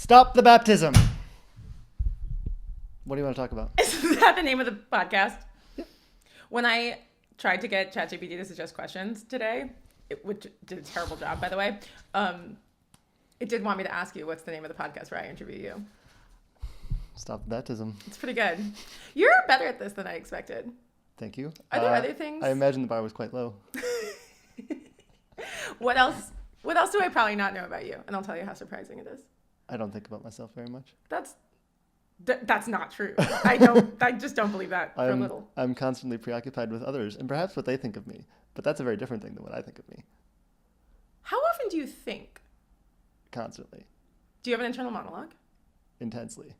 Stop the baptism. What do you want to talk about? Is that the name of the podcast? Yeah. When I tried to get ChatGPT to suggest questions today, which did a terrible job, by the way, it did want me to ask you what's the name of the podcast where I interview you. Stop the baptism. It's pretty good. You're better at this than I expected. Thank you. Are there other things? I imagine the bar was quite low. What else do I probably not know about you? And I'll tell you how surprising it is. I don't think about myself very much. That's not true. I just don't believe that for a little. I'm constantly preoccupied with others and perhaps what they think of me. But that's a very different thing than what I think of me. How often do you think? Constantly. Do you have an internal monologue? Intensely.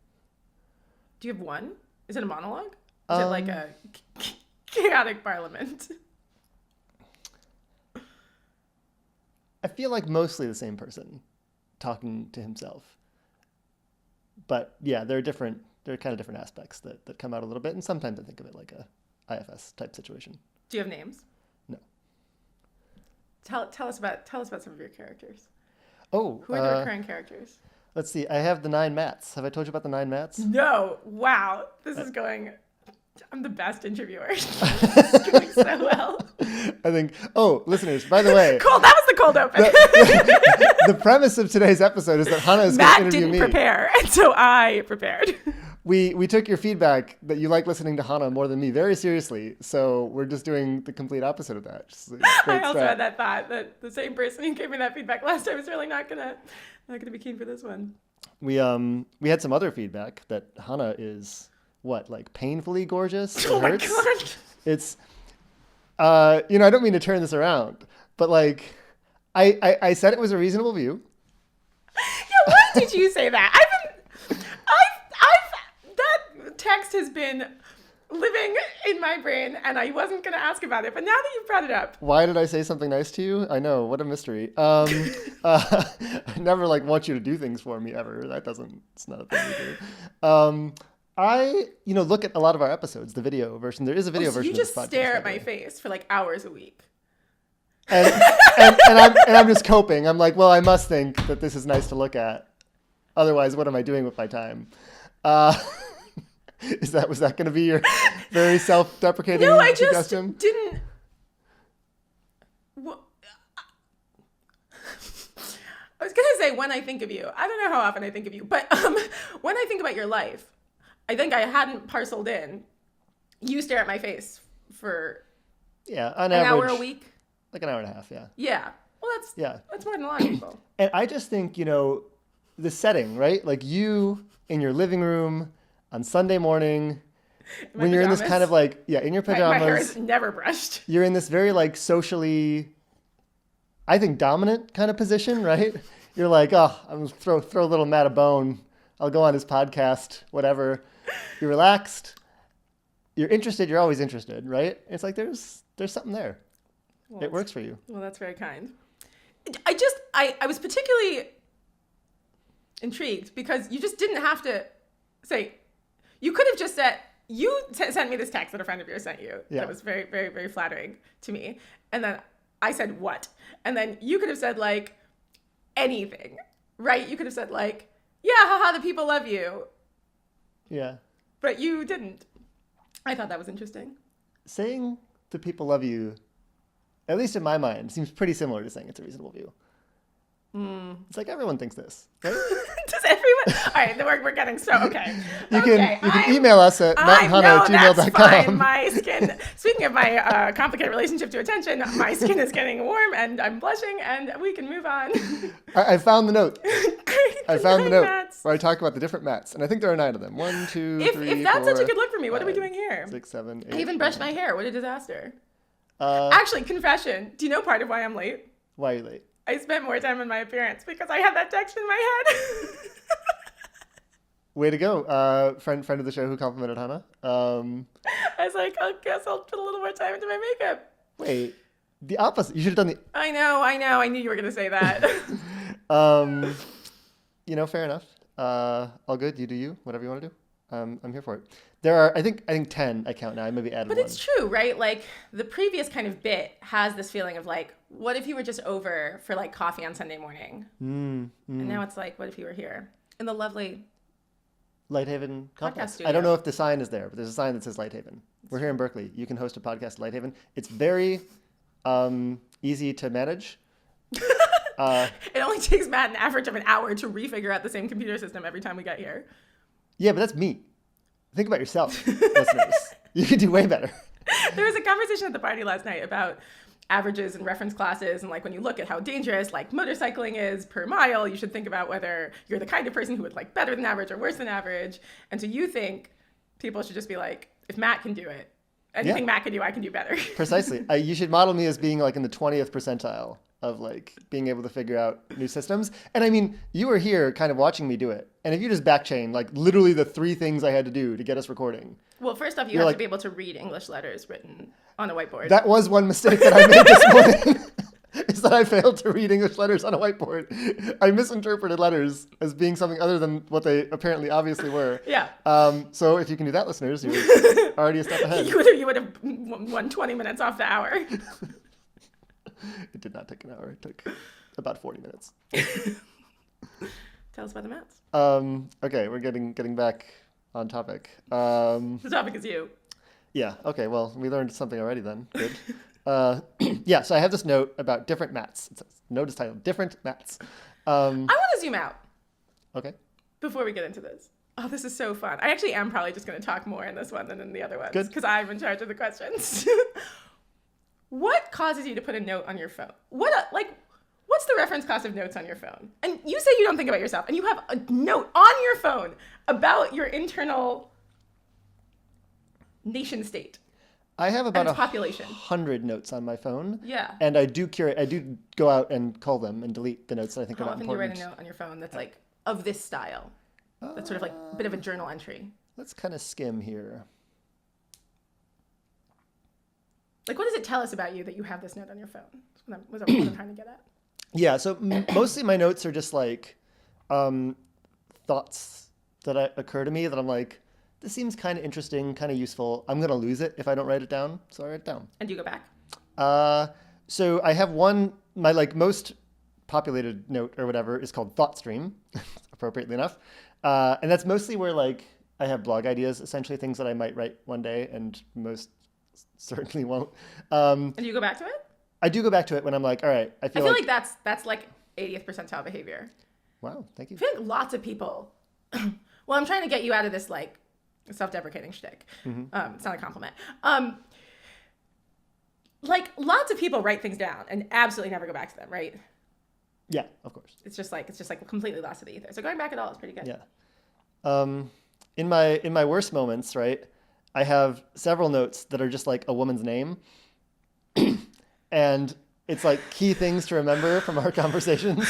Do you have one? Is it a monologue? Is it like a chaotic parliament? I feel like mostly the same person talking to himself. But yeah, there are kind of different aspects that come out a little bit. And sometimes I think of it like a IFS type situation. Do you have names? No. Tell us about some of your characters. Oh. Who are the recurring characters? Let's see. I have the 9 Mats. Have I told you about the 9 Mats? No. Wow. This is going... I'm the best interviewer. It's going so well. I think... Oh, listeners, by the way... Cool. That was the cold open. The premise of today's episode is that Chana is going to interview me. Matt didn't prepare, and so I prepared. We took your feedback that you like listening to Chana more than me very seriously, so we're just doing the complete opposite of that. I also had that thought that the same person who gave me that feedback last time is really not gonna be keen for this one. We had some other feedback that Chana is like painfully gorgeous. Oh my god! It's I don't mean to turn this around, but like I said it was a reasonable view. Yeah, why did you say that? That text has been living in my brain, and I wasn't going to ask about it, but now that you've brought it up. Why did I say something nice to you? I know, what a mystery. I never want you to do things for me ever. It's not a thing we do. I look at a lot of our episodes, the video version. There is a video version of this podcast. You just stare at my face for hours a week. And I'm just coping. I'm like, well, I must think that this is nice to look at. Otherwise, what am I doing with my time? Was that going to be your very self-deprecating suggestion? No, I just didn't. I was going to say when I think of you. I don't know how often I think of you, but when I think about your life, I think I hadn't parceled in. You stare at my face for an average, hour a week. Like an hour and a half, yeah. Yeah. Well, that's more than a lot of people. And I just think, the setting, right? Like you in your living room on Sunday morning, when you're in this kind of in your pajamas. My hair is never brushed. You're in this very socially, I think, dominant kind of position, right? You're like, oh, I'm going to throw a little Matt a bone. I'll go on his podcast, whatever. You're relaxed. You're interested. You're always interested, right? It's like there's something there. Well, it works for you. Well, that's very kind. I was particularly intrigued because you just didn't have to say, you could have just said, you sent me this text that a friend of yours sent you. Yeah. That was very, very, very flattering to me. And then I said, what? And then you could have said anything, right? You could have said yeah, haha, the people love you. Yeah. But you didn't. I thought that was interesting. Saying the people love you, at least in my mind, seems pretty similar to saying it's a reasonable view. It's like everyone thinks this, right? Does everyone? All right, we're getting so okay. You can email us at mattandhana@gmail.com. My skin. Speaking of my complicated relationship to attention, my skin is getting warm and I'm blushing, and we can move on. I found the note. Great. I found the note where I talk about the different mats, and I think there are 9 of them. 1, 2, 3, If that's 4, such a good look for me, what 5, are we doing here? 6, 7, 8. I even brushed my hair. What a disaster. Actually, confession. Do you know part of why I'm late? Why are you late? I spent more time on my appearance because I had that text in my head. Way to go. Friend of the show who complimented Chana. I was like, I guess I'll put a little more time into my makeup. Wait, the opposite. You should have done the... I know. I knew you were going to say that. Fair enough. All good. You do you. Whatever you want to do. I'm here for it. There are, I think 10 I count now. I maybe added 1. But it's true, right? The previous kind of bit has this feeling of what if you were just over for coffee on Sunday morning? And now it's what if you were here? In the lovely Lighthaven complex. studio. I don't know if the sign is there, but there's a sign that says Lighthaven. We're here in Berkeley. You can host a podcast at Lighthaven. It's very easy to manage. It only takes Matt an average of an hour to refigure out the same computer system every time we get here. Yeah, but that's me. Think about yourself, listeners. You could do way better. There was a conversation at the party last night about averages and reference classes, and like when you look at how dangerous like motorcycling is per mile, you should think about whether you're the kind of person who would like better than average or worse than average. And so you think people should just be like, if Matt can do it, anything Matt can do, I can do better. Precisely. You should model me as being like in the 20th percentile of like being able to figure out new systems. And I mean, you were here kind of watching me do it. And if you just backchain like literally the 3 things I had to do to get us recording. Well, first off, you have to be able to read English letters written on a whiteboard. That was one mistake that I made this morning, is that I failed to read English letters on a whiteboard. I misinterpreted letters as being something other than what they apparently obviously were. Yeah. So if you can do that, listeners, you're already a step ahead. You would have won 20 minutes off the hour. It did not take an hour. It took about 40 minutes. Tell us about the maths. Okay, we're getting back on topic. The topic is you. Yeah, okay, well, we learned something already then. Good. Yeah, so I have this note about different mats. Note is titled Different Mats. I want to zoom out. Okay. Before we get into this. Oh, this is so fun. I actually am probably just going to talk more in this one than in the other ones. Good. Because I'm in charge of the questions. What causes you to put a note on your phone? What's the reference cost of notes on your phone? And you say you don't think about yourself, and you have a note on your phone about your internal nation state. I have about population. 100 notes on my phone. Yeah. And I do go out and cull them and delete the notes that I think are How not often important. do you write a note on your phone that's like of this style? That's sort of like a bit of a journal entry. Let's kind of skim here. Like, what does it tell us about you that you have this note on your phone? Was that what I'm trying to get at? Yeah, so mostly my notes are just like thoughts that occur to me that I'm like, this seems kind of interesting, kind of useful. I'm going to lose it if I don't write it down, so I write it down. And do you go back? So I have one, my like most populated note or whatever is called Thought Stream, appropriately enough. And that's mostly where like I have blog ideas, essentially things that I might write one day and most certainly won't. And do you go back to it? I do go back to it when I'm like, all right, I feel like that's like 80th percentile behavior. Wow, thank you. I feel like lots of people, well, I'm trying to get you out of this like self-deprecating shtick. Mm-hmm. It's not a compliment. Like lots of people write things down and absolutely never go back to them, right? Yeah, of course. It's just like completely lost to the ether. So going back at all is pretty good. Yeah. In my worst moments, right, I have several notes that are just like a woman's name. And it's like key things to remember from our conversations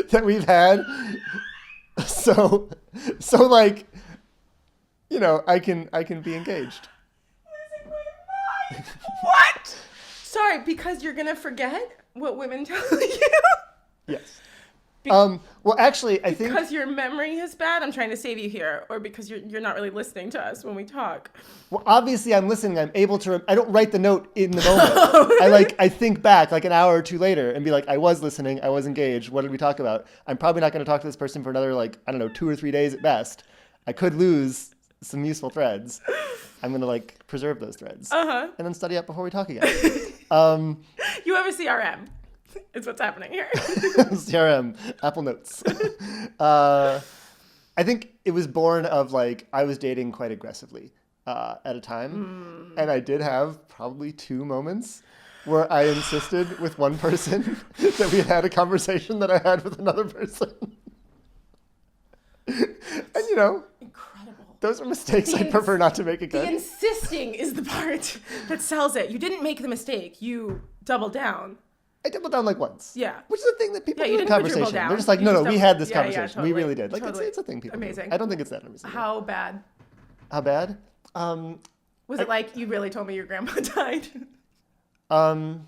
that we've had. So like, you know, I can be engaged. What? Sorry, because you're gonna forget what women tell you? Yes. Well, actually, I think because your memory is bad. I'm trying to save you here, or because you're not really listening to us when we talk. Well, obviously, I'm listening. I'm able to. I don't write the note in the moment. I think back like an hour or two later and be like, I was listening. I was engaged. What did we talk about? I'm probably not going to talk to this person for another 2 or 3 days at best. I could lose some useful threads. I'm going to preserve those threads and then study up before we talk again. You have a CRM. It's what's happening here. CRM, Apple Notes. I think it was born of I was dating quite aggressively at a time. And I did have probably 2 moments where I insisted with one person that we had a conversation that I had with another person. And Incredible. Those are mistakes I'd prefer not to make again. The insisting is the part that sells it. You didn't make the mistake. You doubled down. I doubled down once. Yeah. Which is a thing that people do in quadruple conversation. down. They're just like, no, we had this conversation. Totally. We really did. Totally. It's a thing people Amazing. do. I don't think it's that amazing. How bad? How bad? Was it like you really told me your grandma died? No.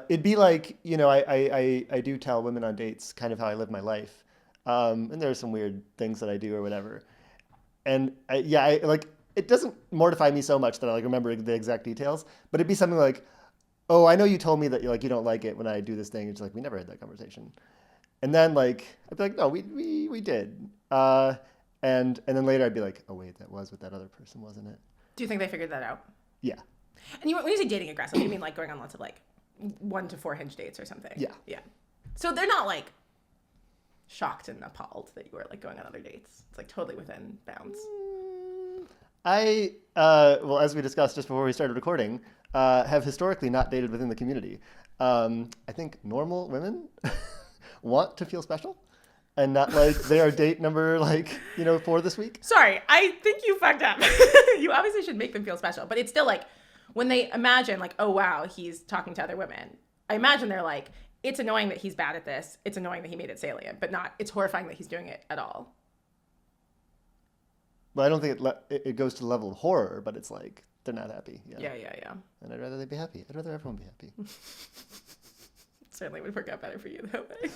It'd be like, I do tell women on dates kind of how I live my life. And there are some weird things that I do or whatever. And it doesn't mortify me so much that I remember the exact details, but it'd be something like, oh, I know you told me that you don't like it when I do this thing. It's like, we never had that conversation. And then like, I'd be like, no, we did. And then later I'd be like, oh wait, that was what that other person, wasn't it? Do you think they figured that out? Yeah. And when you say dating aggressive, you mean like going on lots of like 1 to 4 hinge dates or something? Yeah. Yeah. So they're not like shocked and appalled that you were like going on other dates. It's like totally within bounds. Well, as we discussed just before we started recording, have historically not dated within the community. I think normal women want to feel special and not like they are date number 4 this week. Sorry, I think you fucked up. You obviously should make them feel special, but it's still like when they imagine like, oh wow, he's talking to other women. I imagine they're like, it's annoying that he's bad at this. It's annoying that he made it salient, but not, it's horrifying that he's doing it at all. But I don't think it goes to the level of horror, but it's like they're not happy. Yeah. And I'd rather they be happy. I'd rather everyone be happy. Certainly would work out better for you that way.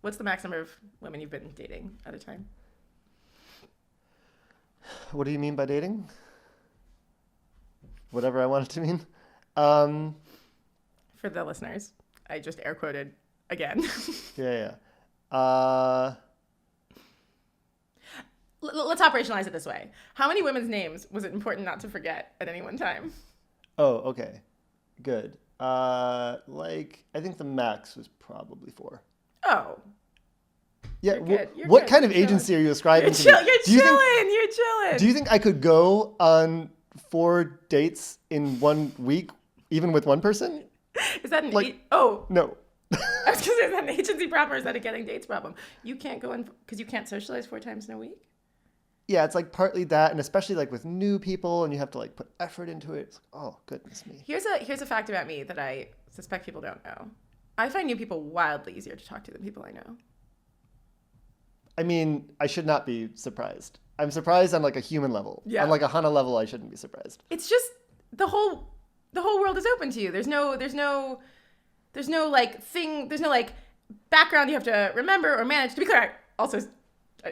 What's the max number of women you've been dating at a time? What do you mean by dating? Whatever I want it to mean. For the listeners, I just air quoted again. Yeah. Let's operationalize it this way. How many women's names was it important not to forget at any one time? Oh, okay. Good. I think the max was probably 4. Oh. Yeah. You're What good. kind of You're agency are you ascribing to me? You're chilling. Do you think I could go on 4 dates in 1 week, even with one person? Is that No. I was going to say, is that an agency problem or is that a getting dates problem? You can't go in because you can't socialize 4 times in a week? Yeah, it's like partly that, and especially like with new people, and you have to like put effort into it. It's like, oh, goodness me. Here's a fact about me that I suspect people don't know. I find new people wildly easier to talk to than people I know. I mean, I should not be surprised. I'm surprised on like a human level. Yeah. On like a Hana level, I shouldn't be surprised. It's just the whole world is open to you. There's no like background you have to remember or manage. To be clear,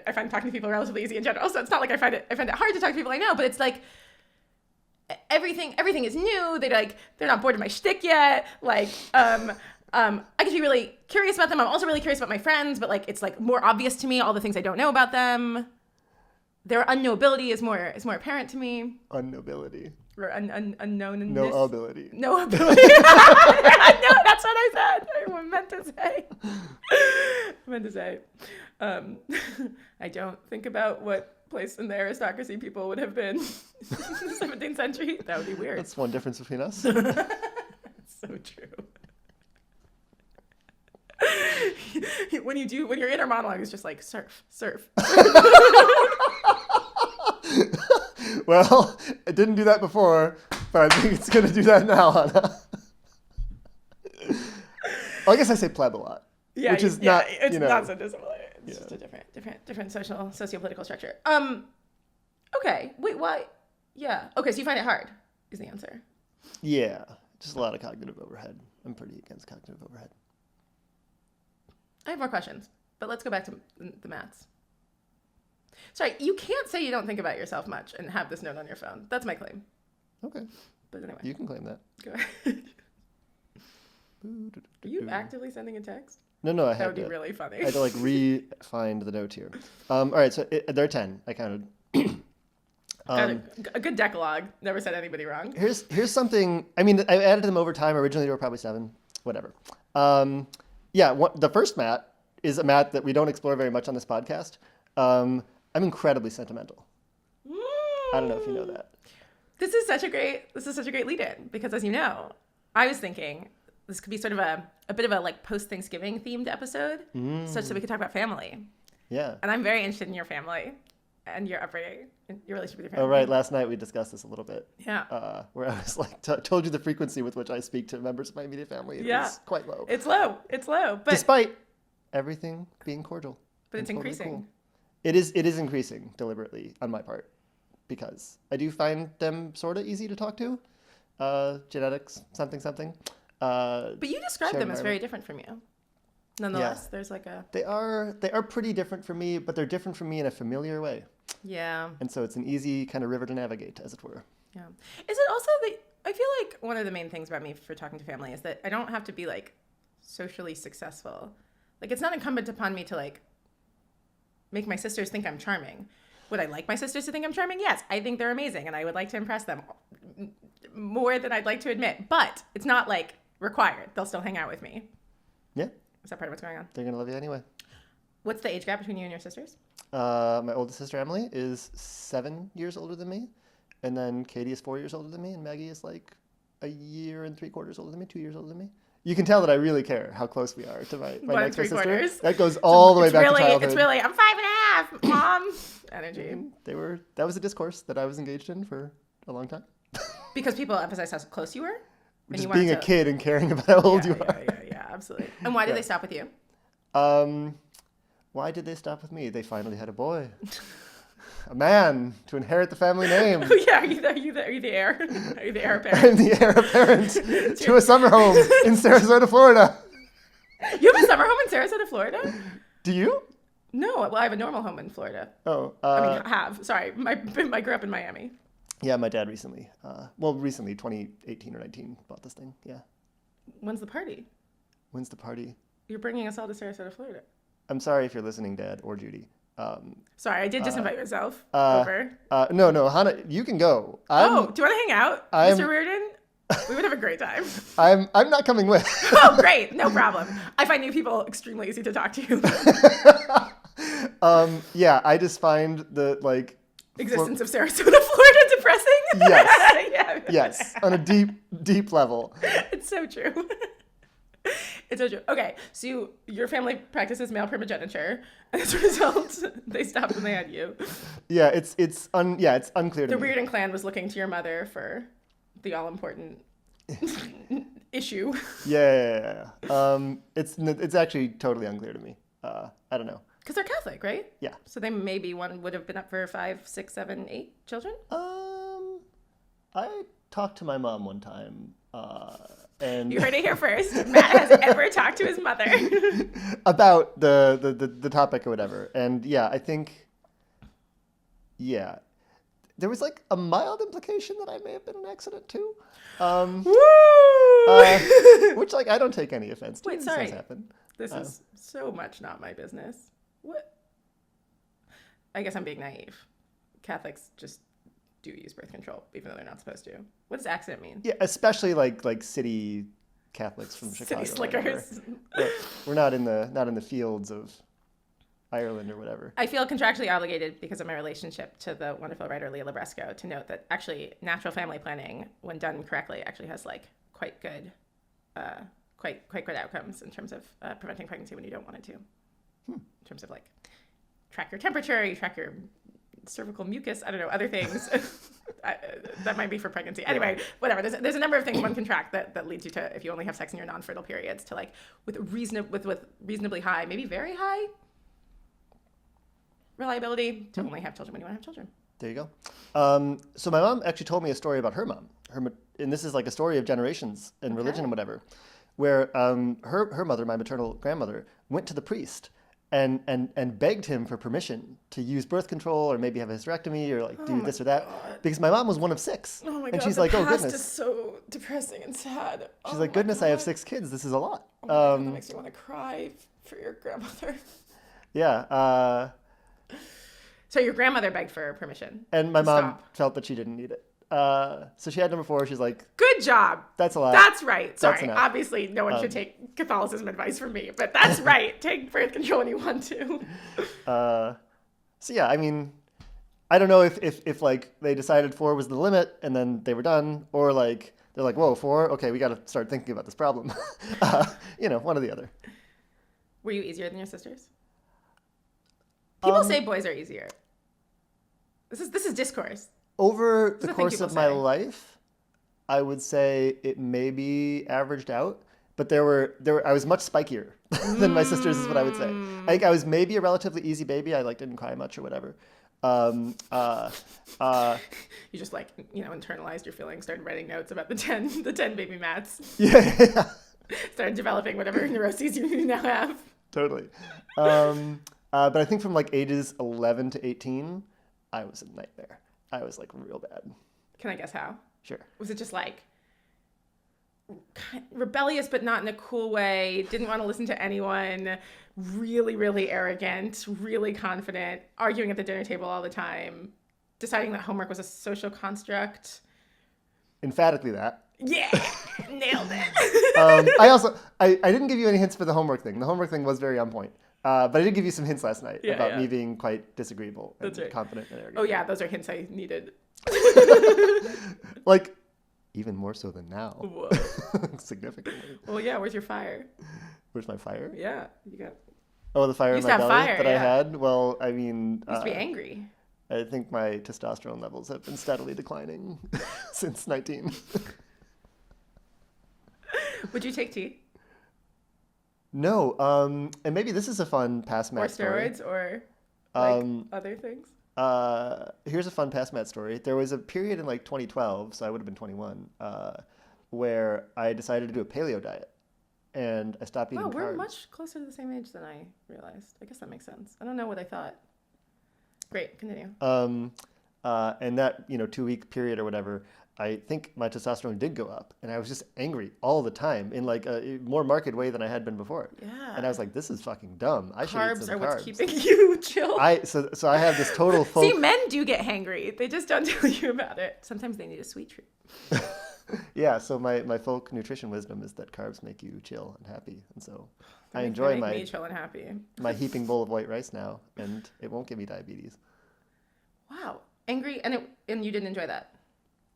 I find talking to people relatively easy in general. So it's not like I find it hard to talk to people I know, but it's like everything is new. They're not bored of my shtick yet. Like, I get to be really curious about them. I'm also really curious about my friends, but like it's like more obvious to me all the things I don't know about them. Their unknowability is more apparent to me. Unknowability. Or unknownness. No ability. No ability. No, that's what I said. I meant to say. I don't think about what place in the aristocracy people would have been in the 17th century. That would be weird. That's one difference between us. That's so true. When your inner monologue is just like surf. Well, it didn't do that before, but I think it's going to do that now, Hannah. Well, I guess I say pleb a lot. Yeah, which is it's not so dissimilar. It's just a different socio-political structure. Okay. Wait, why? Yeah. Okay, so you find it hard, is the answer. Yeah. Just a lot of cognitive overhead. I'm pretty against cognitive overhead. I have more questions, but let's go back to the maths. Sorry, you can't say you don't think about yourself much and have this note on your phone. That's my claim. Okay. But anyway. You can claim that. Go ahead. Are you actively sending a text? No, I had to. That would be really funny. I had to re-find the note here. All right, so there are 10. I counted. A good decalogue. Never said anybody wrong. Here's something. I mean, I added them over time. Originally, there were probably 7. Whatever. The first mat is a mat that we don't explore very much on this podcast. I'm incredibly sentimental. I don't know if you know that. This is such a great lead-in because, as you know, I was thinking this could be sort of a bit of a like post-Thanksgiving themed episode, such that we could talk about family. Yeah. And I'm very interested in your family and your upbringing, and your relationship with your family. Oh, right. Last night we discussed this a little bit. Yeah. Where I was like, told you the frequency with which I speak to members of my immediate family. It was quite low. It's low. But despite everything being cordial. But it's totally increasing. Cool. It is increasing deliberately on my part because I do find them sort of easy to talk to. Genetics, something. But you describe them as very different from you. Nonetheless, there's like a... They are pretty different from me, but they're different from me in a familiar way. Yeah. And so it's an easy kind of river to navigate, as it were. Yeah. Is it also that I feel like one of the main things about me for talking to family is that I don't have to be like socially successful. Like it's not incumbent upon me to like make my sisters think I'm charming. Would I like my sisters to think I'm charming? Yes, I think they're amazing and I would like to impress them more than I'd like to admit. But it's not like required. They'll still hang out with me. Yeah. Is that part of what's going on? They're going to love you anyway. What's the age gap between you and your sisters? My oldest sister, Emily, is 7 years older than me. And then Katie is 4 years older than me. And Maggie is like 1 3/4 older than me, 2 years older than me. You can tell that I really care how close we are to my next sister. That goes all the way back to childhood. It's really, I'm 5.5, Mom. Energy. That was a discourse that I was engaged in for a long time. Because people emphasize how close you were? Just being a kid and caring about how old you are. Yeah, absolutely. And why did they stop with you? Why did they stop with me? They finally had a boy. A man to inherit the family name. Oh, yeah, are you the heir? Are you the heir apparent? I'm the heir apparent to a summer home in Sarasota, Florida. You have a summer home in Sarasota, Florida? Do you? No, well, I have a normal home in Florida. Oh. Sorry, I grew up in Miami. Yeah, my dad recently, 2018 or 19, bought this thing. Yeah. When's the party? You're bringing us all to Sarasota, Florida. I'm sorry if you're listening, Dad or Judy. Sorry, I did disinvite myself. Over. No, Hannah, you can go. Do you want to hang out, Mr. Reardon? We would have a great time. I'm not coming with. Oh, great. No problem. I find new people extremely easy to talk to. Yeah, I just find the, like... existence of Sarasota, Florida depressing? Yes. Yeah. Yes, on a deep, deep level. It's so true. It's so true. Okay, so your family practices male primogeniture. As a result, they stopped when they had you. Yeah, it's unclear to me. The Reardon clan was looking to your mother for the all-important issue. Yeah. It's actually totally unclear to me. I don't know. Because they're Catholic, right? Yeah. So they maybe one would have been up for 5, 6, 7, 8 children? I talked to my mom one time, and you heard it here first. Matt has ever talked to his mother about the topic or whatever. And yeah, I think there was like a mild implication that I may have been an accident too. Which like I don't take any offense to. Wait, sorry. This has happened. This is so much not my business. What? I guess I'm being naive. Catholics just do use birth control, even though they're not supposed to. What does accident mean? Yeah, especially like city Catholics from Chicago. City slickers. We're not in the fields of Ireland or whatever. I feel contractually obligated because of my relationship to the wonderful writer Leah Labresco to note that actually natural family planning, when done correctly, actually has like quite good outcomes in terms of preventing pregnancy when you don't want it to. In terms of like track your temperature, you track your cervical mucus, I don't know, other things that might be for pregnancy. Anyway, whatever. There's a number of things one can track that leads you to, if you only have sex in your non-fertile periods, to like with reasonably high, maybe very high reliability to only have children when you want to have children. There you go. So my mom actually told me a story about her mom. And this is like a story of generations and religion and whatever, where her mother, my maternal grandmother, went to the priest and begged him for permission to use birth control or maybe have a hysterectomy or like do this or that. God. Because my mom was one of 6. Oh my God, and she's the like, past oh goodness. is so depressing and sad. She's like, goodness, God. I have 6 kids. This is a lot. Oh my God, that makes me want to cry for your grandmother. Yeah. So your grandmother begged for permission. And my mom felt that she didn't need it. So she had number 4. She's like, good job. That's a lot. That's right. Sorry. That's obviously, no one should take Catholicism advice from me, but that's right. Take birth control when you want to. So yeah, I mean, I don't know if like they decided 4 was the limit and then they were done, or like they're like, whoa, 4? Okay, we got to start thinking about this problem. One or the other. Were you easier than your sisters? People say boys are easier. This is discourse. Over the course of my life, I would say it maybe averaged out, but I was much spikier than my sisters is what I would say. I think I was maybe a relatively easy baby. I like didn't cry much or whatever. You just like, internalized your feelings, started writing notes about the 10 baby Matts. Yeah. Started developing whatever neuroses you now have. Totally. But I think from like ages 11 to 18, I was a nightmare. I was like real bad. Can I guess how? Sure. Was it just like rebellious, but not in a cool way. Didn't want to listen to anyone. Really, really arrogant. Really confident. Arguing at the dinner table all the time. Deciding that homework was a social construct. Emphatically that. Yeah, nailed it. I didn't give you any hints for the homework thing. The homework thing was very on point. But I did give you some hints last night about me being quite disagreeable and confident and arrogant. Oh yeah, those are hints I needed. Like, even more so than now. Whoa. Significantly. Well, yeah, where's your fire? Where's my fire? Yeah, you got... Oh, the fire in my belly I had? Well, I mean... You used to be angry. I think my testosterone levels have been steadily declining since 19. Would you take tea? No. And maybe this is a fun past Matt story. Or steroids or like other things? Here's a fun past Matt story. There was a period in like 2012, so I would have been 21, where I decided to do a paleo diet. And I stopped eating carbs. We're much closer to the same age than I realized. I guess that makes sense. I don't know what I thought. Great, continue. And that 2-week period or whatever, I think my testosterone did go up, and I was just angry all the time in like a more marked way than I had been before. Yeah. And I was like, this is fucking dumb. I should eat some carbs. Carbs are what's keeping you chill. So I have this total folk... See, men do get hangry. They just don't tell you about it. Sometimes they need a sweet treat. Yeah, so my folk nutrition wisdom is that carbs make you chill and happy, and so I enjoy me chill and happy. My heaping bowl of white rice now, and it won't give me diabetes. Wow, angry, and you didn't enjoy that?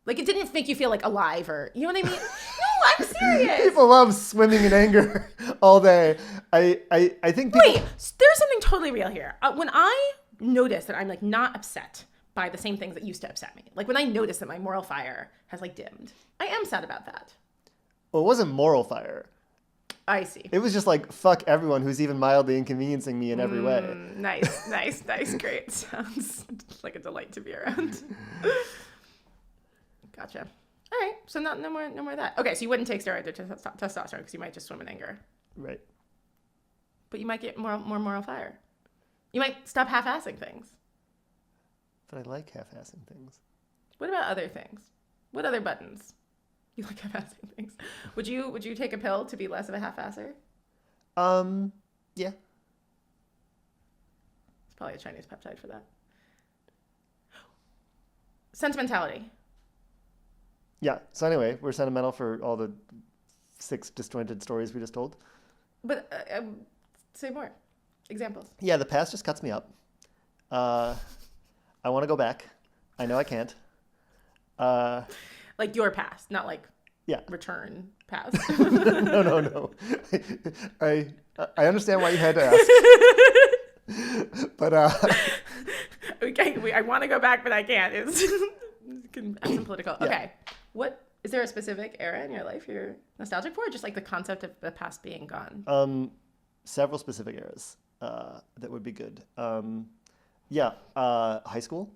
Like, it didn't make you feel like alive, or you know what I mean? No, I'm serious. People love swimming in anger all day. I think people... Wait, there's something totally real here. When I notice that I'm like not upset by the same things that used to upset me, like when I notice that my moral fire has like dimmed, I am sad about that. Well, it wasn't moral fire. I see. It was just like, fuck everyone who's even mildly inconveniencing me in every way. Nice, great. Sounds like a delight to be around. Gotcha. All right, so no more of that. Okay, so you wouldn't take steroids or testosterone because you might just swim in anger. Right. But you might get more moral fire. You might stop half-assing things. But I like half-assing things. What about other things? What other buttons? You like half-assing things. Would you take a pill to be less of a half-asser? Yeah. It's probably a Chinese peptide for that. Sentimentality. Yeah. So anyway, we're sentimental for all the 6 disjointed stories we just told. But say more. Examples. Yeah, the past just cuts me up. I want to go back. I know I can't. Like your past, not like return past. No. I understand why you had to ask. But okay, I want to go back, but I can't. It's some political. Yeah. Okay, what is there a specific era in your life you're nostalgic for, or just like the concept of the past being gone? Several specific eras that would be good. High school.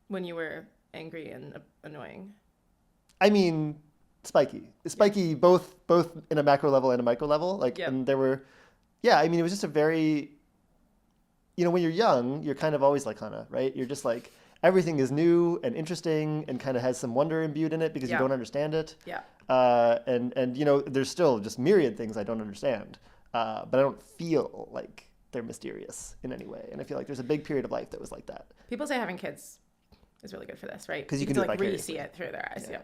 When you were angry and annoying. I mean, spiky, both in a macro level and a micro level. Like, and there were, I mean, it was just a very, when you're young, you're kind of always like Chana, right? You're just like, everything is new and interesting and kind of has some wonder imbued in it because you don't understand it. Yeah. And there's still just myriad things I don't understand, but I don't feel like they're mysterious in any way. And I feel like there's a big period of life that was like that. People say having kids is really good for this, right? Because you can like re-see it through their eyes. Yeah.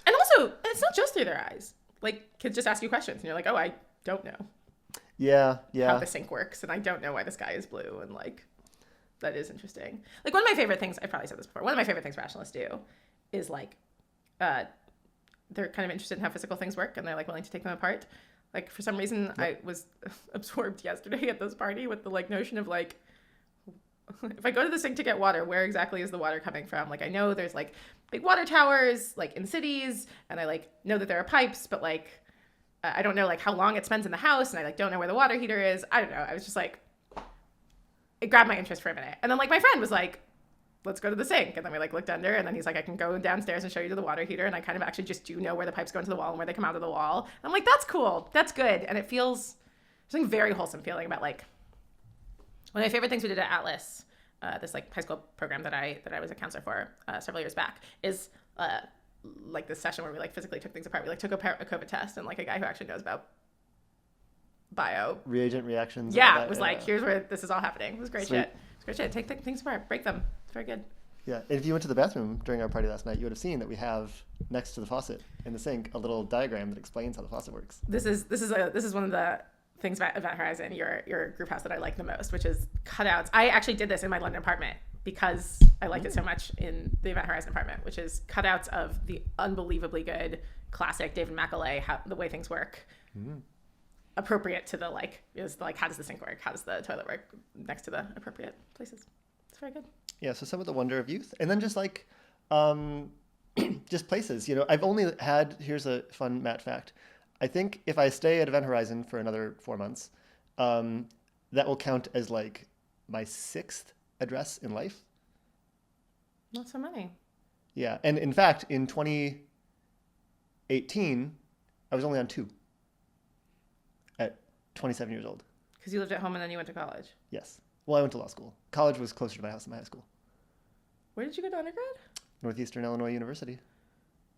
And also, it's not just through their eyes. Like, kids just ask you questions, and you're like, oh, I don't know. Yeah. How the sink works, and I don't know why the sky is blue, and like, that is interesting. Like, one of my favorite things, I probably said this before, one of my favorite things rationalists do is like, they're kind of interested in how physical things work, and they're like willing to take them apart. Like, for some reason, I was absorbed yesterday at this party with the like notion of like, if I go to the sink to get water, where exactly is the water coming from? Like, I know there's like big water towers, like in cities, and I like know that there are pipes, but like, I don't know like how long it spends in the house, and I like don't know where the water heater is. I don't know. I was just like, it grabbed my interest for a minute. And then like my friend was like, let's go to the sink. And then we like looked under, and then he's like, I can go downstairs and show you to the water heater. And I kind of actually just do know where the pipes go into the wall and where they come out of the wall. And I'm like, that's cool. That's good. And it feels something very wholesome feeling about like, one of my favorite things we did at Atlas, this like high school program that I was a counselor for several years back, is like this session where we like physically took things apart. We like took a COVID test, and like a guy who actually knows about bio reagent reactions. Yeah, was like, here's where this is all happening. It was great Sweet. shit. It was great shit. Take things apart, break them. It's very good. Yeah, and if you went to the bathroom during our party last night, you would have seen that we have next to the faucet in the sink a little diagram that explains how the faucet works. This is one of the things about Event Horizon, your group house, that I like the most, which is cutouts. I actually did this in my London apartment because I liked it so much in the Event Horizon apartment, which is cutouts of the unbelievably good classic David Macaulay, the way things work. Appropriate to the how does the sink work? How does the toilet work next to the appropriate places? It's very good. Yeah, so some of the wonder of youth, and then just like, just places. You know, I've only had. Here's a fun Matt fact. I think if I stay at Event Horizon for another 4 months, that will count as like my 6th address in life. Not so many. Yeah, and in fact, in 2018, I was only on 2. At 27 years old. Because you lived at home and then you went to college. Yes. Well, I went to law school. College was closer to my house than my high school. Where did you go to undergrad? Northeastern Illinois University.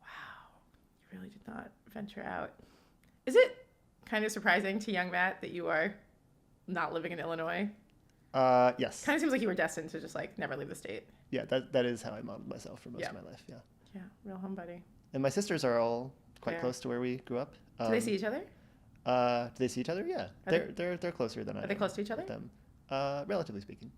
Wow. You really did not venture out. Is it kind of surprising to young Matt that you are not living in Illinois? Yes. Kind of seems like you were destined to just like never leave the state. Yeah, that is how I modeled myself for most of my life. Yeah. Yeah, real homebody. And my sisters are all quite close to where we grew up. Do they see each other? Do they see each other? Yeah. They're closer than I am. Are they close to each other? With them. Relatively speaking.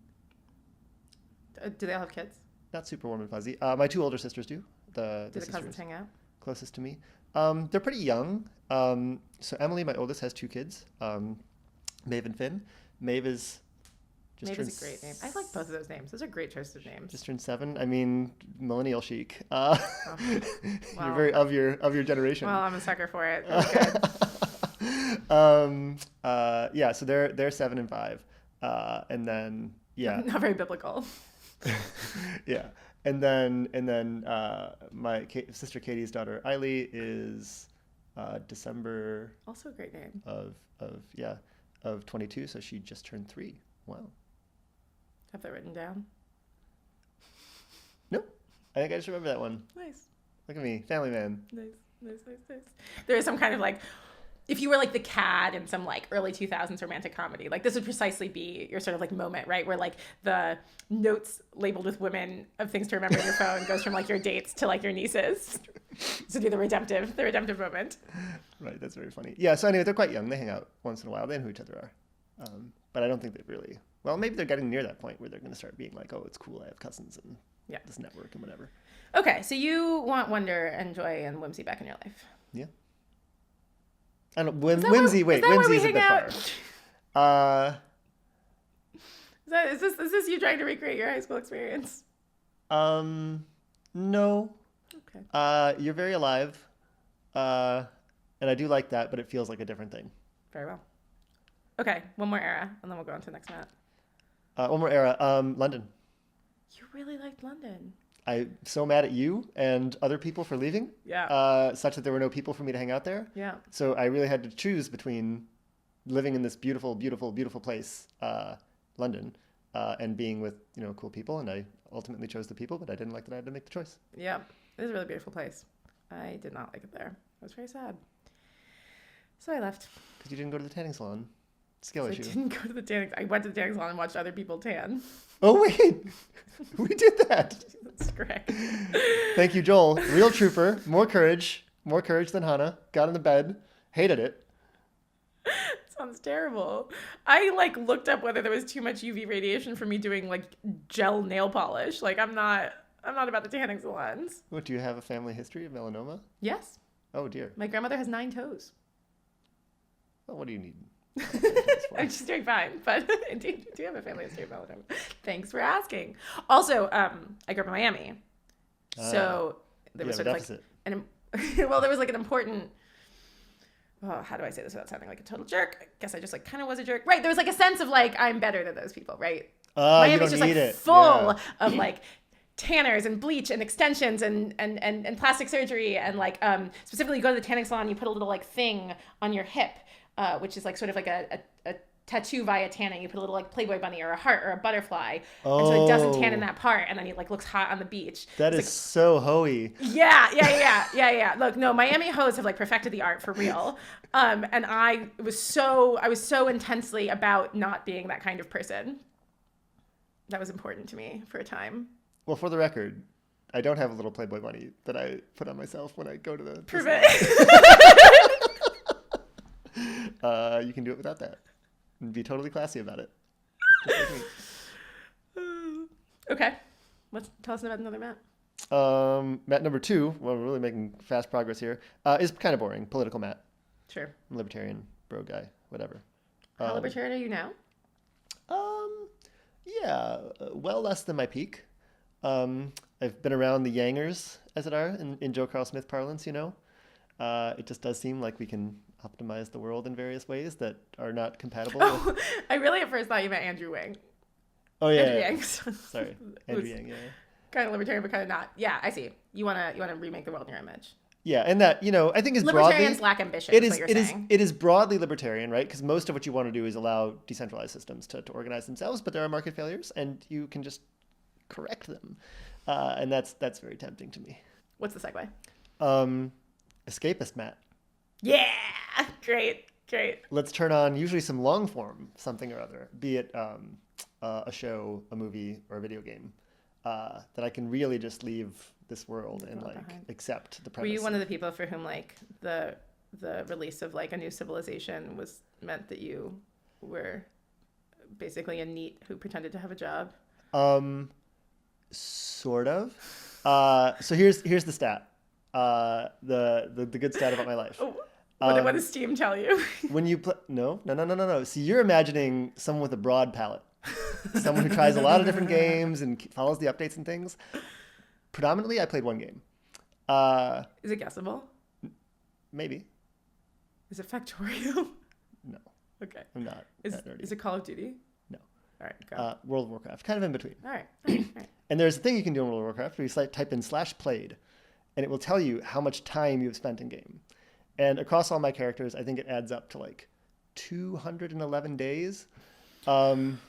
Do they all have kids? Not super warm and fuzzy. My 2 older sisters do. Do the cousins hang out? Closest to me. They're pretty young. So Emily, my oldest, has 2 kids. Maeve and Finn. Maeve is just Maeve is a great name. I like both of those names. Those are great choices of names. Just turned 7. I mean, millennial chic. Well, You're very of your generation. Well, I'm a sucker for it. That's good. Yeah, so they're 7 and 5. And then Not very biblical. Yeah. And then my sister Katie's daughter Eiley is December. Also a great name. Of 22, so she just turned 3. Wow. Have that written down? Nope. I think I just remember that one. Nice. Look at me, family man. Nice. There is some kind of like, if you were like the cad in some like early 2000s romantic comedy, like this would precisely be your sort of like moment, right? Where like the notes labeled with women of things to remember on your phone goes from like your dates to like your nieces. So do the redemptive moment. Right, that's very funny. Yeah, so anyway, they're quite young. They hang out once in a while. They know who each other are. But I don't think they've really, well, maybe they're getting near that point where they're going to start being like, oh, it's cool, I have cousins and this network and whatever. Okay, so you want wonder and joy and whimsy back in your life. Yeah. I don't whimsy. Whimsy's a bit far. Is this you trying to recreate your high school experience? No. Okay. You're very alive, and I do like that, but it feels like a different thing. Very well. Okay, one more era, and then we'll go on to the next Matt. One more era. London. You really liked London. I'm so mad at you and other people for leaving. Yeah. Such that there were no people for me to hang out there. Yeah. So I really had to choose between living in this beautiful, beautiful, beautiful place, London, and being with cool people. And I ultimately chose the people, but I didn't like that I had to make the choice. Yeah, it is a really beautiful place. I did not like it there. I was very sad. So I left. Because you didn't go to the tanning salon. Skill issue. I didn't go to the tanning. I went to the tanning salon and watched other people tan. Oh wait, we did that. That's correct. Thank you, Joel. Real trooper. More courage than Hannah. Got in the bed. Hated it. Sounds terrible. I looked up whether there was too much UV radiation for me doing gel nail polish. I'm not about the tanning salons. What, do you have a family history of melanoma? Yes. Oh dear. My grandmother has 9 toes. Well, what do you need? I'm just doing fine, but indeed, you do have a family history of melanoma. Thanks for asking. Also, I grew up in Miami, so there was sort of there was an important. Oh, how do I say this without sounding like a total jerk? I guess I just kind of was a jerk. Right, there was a sense of I'm better than those people, right? Miami's just full of tanners and bleach and extensions and plastic surgery and specifically you go to the tanning salon, you put a little thing on your hip. Which is sort of a tattoo via tanning. You put a little like Playboy bunny or a heart or a butterfly, and so it doesn't tan in that part, and then he like looks hot on the beach. That is so hoey. Yeah. Look, no, Miami hoes have like perfected the art for real. And I was so intensely about not being that kind of person. That was important to me for a time. Well, for the record, I don't have a little Playboy bunny that I put on myself when I go to the... Prove it. You can do it without that. And be totally classy about it. Just like me. Okay. Tell us about another Matt. Matt number 2, well, we're really making fast progress here, is kind of boring. Political Matt. Sure. I'm libertarian, bro guy, whatever. How libertarian are you now? Yeah, well less than my peak. I've been around the yangers, as it are, in Joe Carl Smith parlance, you know. It just does seem like we can optimize the world in various ways that are not compatible. Oh, I really at first thought you meant Andrew Yang. Oh yeah, Andrew yeah. Yang. Sorry, Andrew Yang. Yeah. Kind of libertarian, but kind of not. Yeah, I see. You wanna remake the world in your image. Yeah, and that, you know, I think is libertarians broadly... lack ambition, It is is, what you're saying. it is broadly libertarian, right? Because most of what you want to do is allow decentralized systems to organize themselves, but there are market failures, and you can just correct them. And that's very tempting to me. What's the segue? Escapist Matt. Yeah! Great. Let's turn on usually some long form something or other, be it a show, a movie, or a video game, that I can really just leave this world and like accept the premise. Were you one of the people for whom like the release of like a new civilization was meant that you were basically a NEET who pretended to have a job? Sort of. So here's the stat. The good stat about my life. What does Steam tell you? When you play, no. See, you're imagining someone with a broad palette, someone who tries a lot of different games and follows the updates and things. Predominantly, I played one game. Is it guessable? Maybe. Is it Factorio? No. Okay. I'm not. Is it Call of Duty? No. All right, go. World of Warcraft, kind of in between. All right. And there's a thing you can do in World of Warcraft where you type in /played, and it will tell you how much time you've spent in game. And across all my characters, I think it adds up to like 211 days. And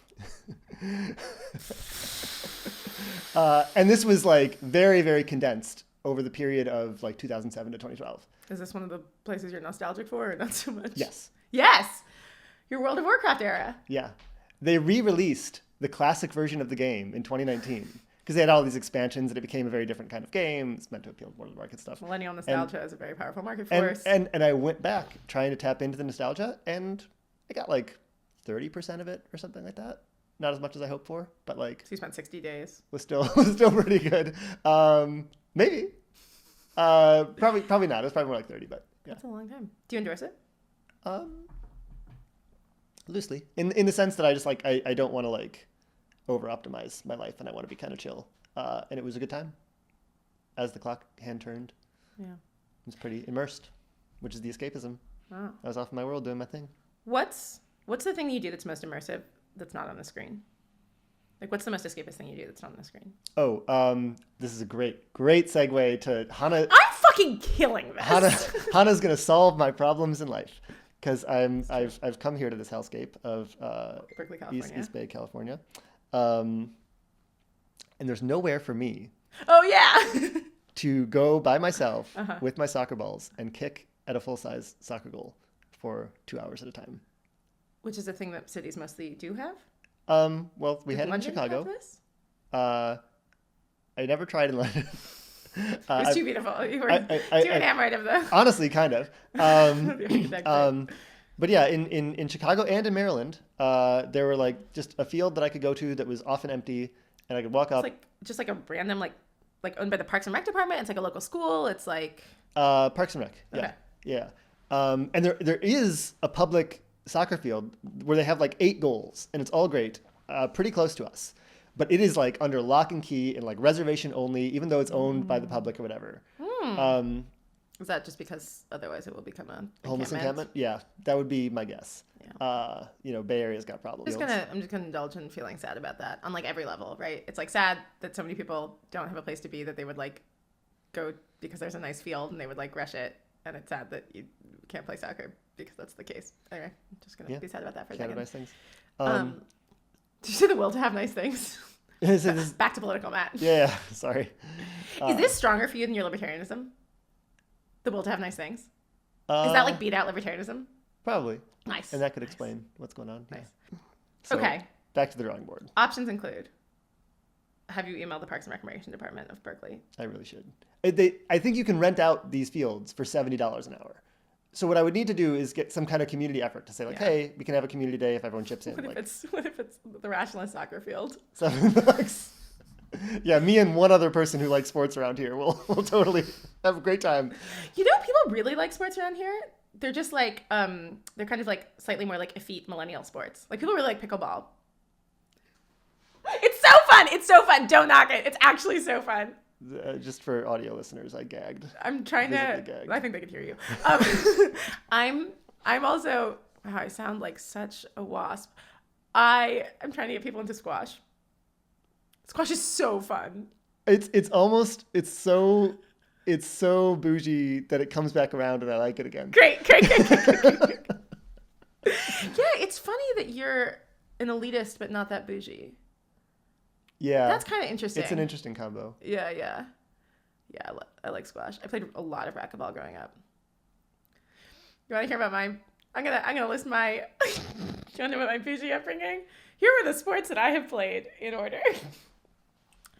this was like very, very condensed over the period of like 2007 to 2012. Is this one of the places you're nostalgic for or not so much? Yes. Yes! Your World of Warcraft era. Yeah. They re-released the classic version of the game in 2019 because they had all these expansions and it became a very different kind of game. It's meant to appeal to more of the market stuff. Millennial nostalgia is a very powerful market force. And I went back trying to tap into the nostalgia and I got like 30% of it or something like that. Not as much as I hoped for, but like... So you spent 60 days. Was still pretty good. Maybe. Probably not. It was probably more like 30, but yeah. That's a long time. Do you endorse it? Loosely. In the sense that I just like, I don't want to like over-optimize my life and I want to be kind of chill. And it was a good time. As the clock hand turned. Yeah. I was pretty immersed, which is the escapism. Wow. I was off in my world doing my thing. What's the thing you do that's most immersive that's not on the screen? Like, what's the most escapist thing you do that's not on the screen? Oh, this is a great segue to Chana. I'm fucking killing this. Chana's gonna solve my problems in life because I've come here to this hellscape of Berkeley, California. East Bay, California, and there's nowhere for me. Oh yeah. To go by myself with my soccer balls and kick at a full-size soccer goal for 2 hours at a time. Which is a thing that cities mostly do have. Well, we had it in Chicago. Have this? I never tried in London. It was too beautiful. You were too enamored of the... Honestly, kind of. But yeah, in Chicago and in Maryland, there were like just a field that I could go to that was often empty, and I could walk up. It's like just like a random like owned by the Parks and Rec department. It's like a local school. It's like Parks and Rec. Yeah, okay. Yeah. And there is a public soccer field where they have like 8 goals, and it's all great, pretty close to us. But it is like under lock and key and like reservation only, even though it's owned by the public or whatever. Is that just because otherwise it will become a homeless encampment? Yeah, that would be my guess. Yeah. Bay Area's got problems. I'm just gonna indulge in feeling sad about that on like every level, right? It's like sad that so many people don't have a place to be that they would like go because there's a nice field and they would like rush it, and it's sad that you can't play soccer because that's the case. Anyway, I'm just going to be sad about that for a Can't second. have nice things. Did you say the will to have nice things? Back to political, Matt. Yeah, sorry. Is this stronger for you than your libertarianism? The will to have nice things? Is that like beat out libertarianism? Probably. Nice. And that could explain what's going on. Nice. Yeah. So, Okay. Back to the drawing board. Options include, have you emailed the Parks and Recreation Department of Berkeley? I really should. I think you can rent out these fields for $70 an hour. So what I would need to do is get some kind of community effort to say like, hey, we can have a community day if everyone chips in. What if it's the Rationalist soccer field? $7. Yeah, me and one other person who likes sports around here will totally have a great time. You know, people really like sports around here. They're just like, they're kind of like slightly more like effete millennial sports. Like people really like pickleball. It's so fun. It's so fun. Don't knock it. It's actually so fun. Just for audio listeners, I gagged. I'm trying to. Gagged. I think they could hear you. I'm also. Wow, I sound like such a wasp. I'm trying to get people into squash. Squash is so fun. It's so bougie that it comes back around and I like it again. Great. Yeah, it's funny that you're an elitist but not that bougie. Yeah. That's kind of interesting. It's an interesting combo. Yeah. I like squash. I played a lot of racquetball growing up. You want to hear about my? I'm gonna list my. Do you want to know about my bougie upbringing? Here are the sports that I have played in order.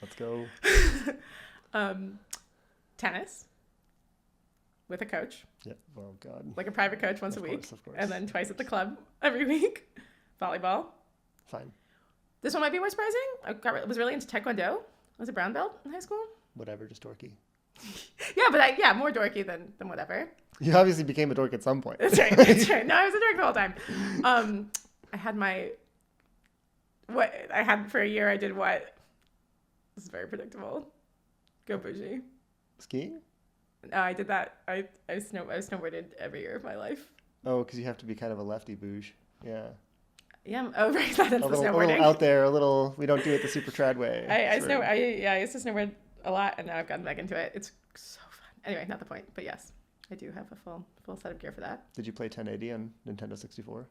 Let's go. Tennis. With a coach. Yeah. Oh God. Like a private coach once a week, of course. and then twice at the club every week. Volleyball. Fine. This one might be more surprising. I was really into Taekwondo. I was a brown belt in high school. Whatever, just dorky. Yeah, but more dorky than whatever. You obviously became a dork at some point. That's right. No, I was a dork the whole time. I had for a year. I did what? This is very predictable. Go bougie. Skiing? No, I did that. I snowboarded every year of my life. Oh, because you have to be kind of a lefty bouge. Yeah. Yeah. Oh, right. That's the snowboarding. A little out there. We don't do it the super trad way. I used to snowboard a lot, and now I've gotten back into it. It's so fun. Anyway, not the point. But yes, I do have a full set of gear for that. Did you play 1080 on Nintendo 64?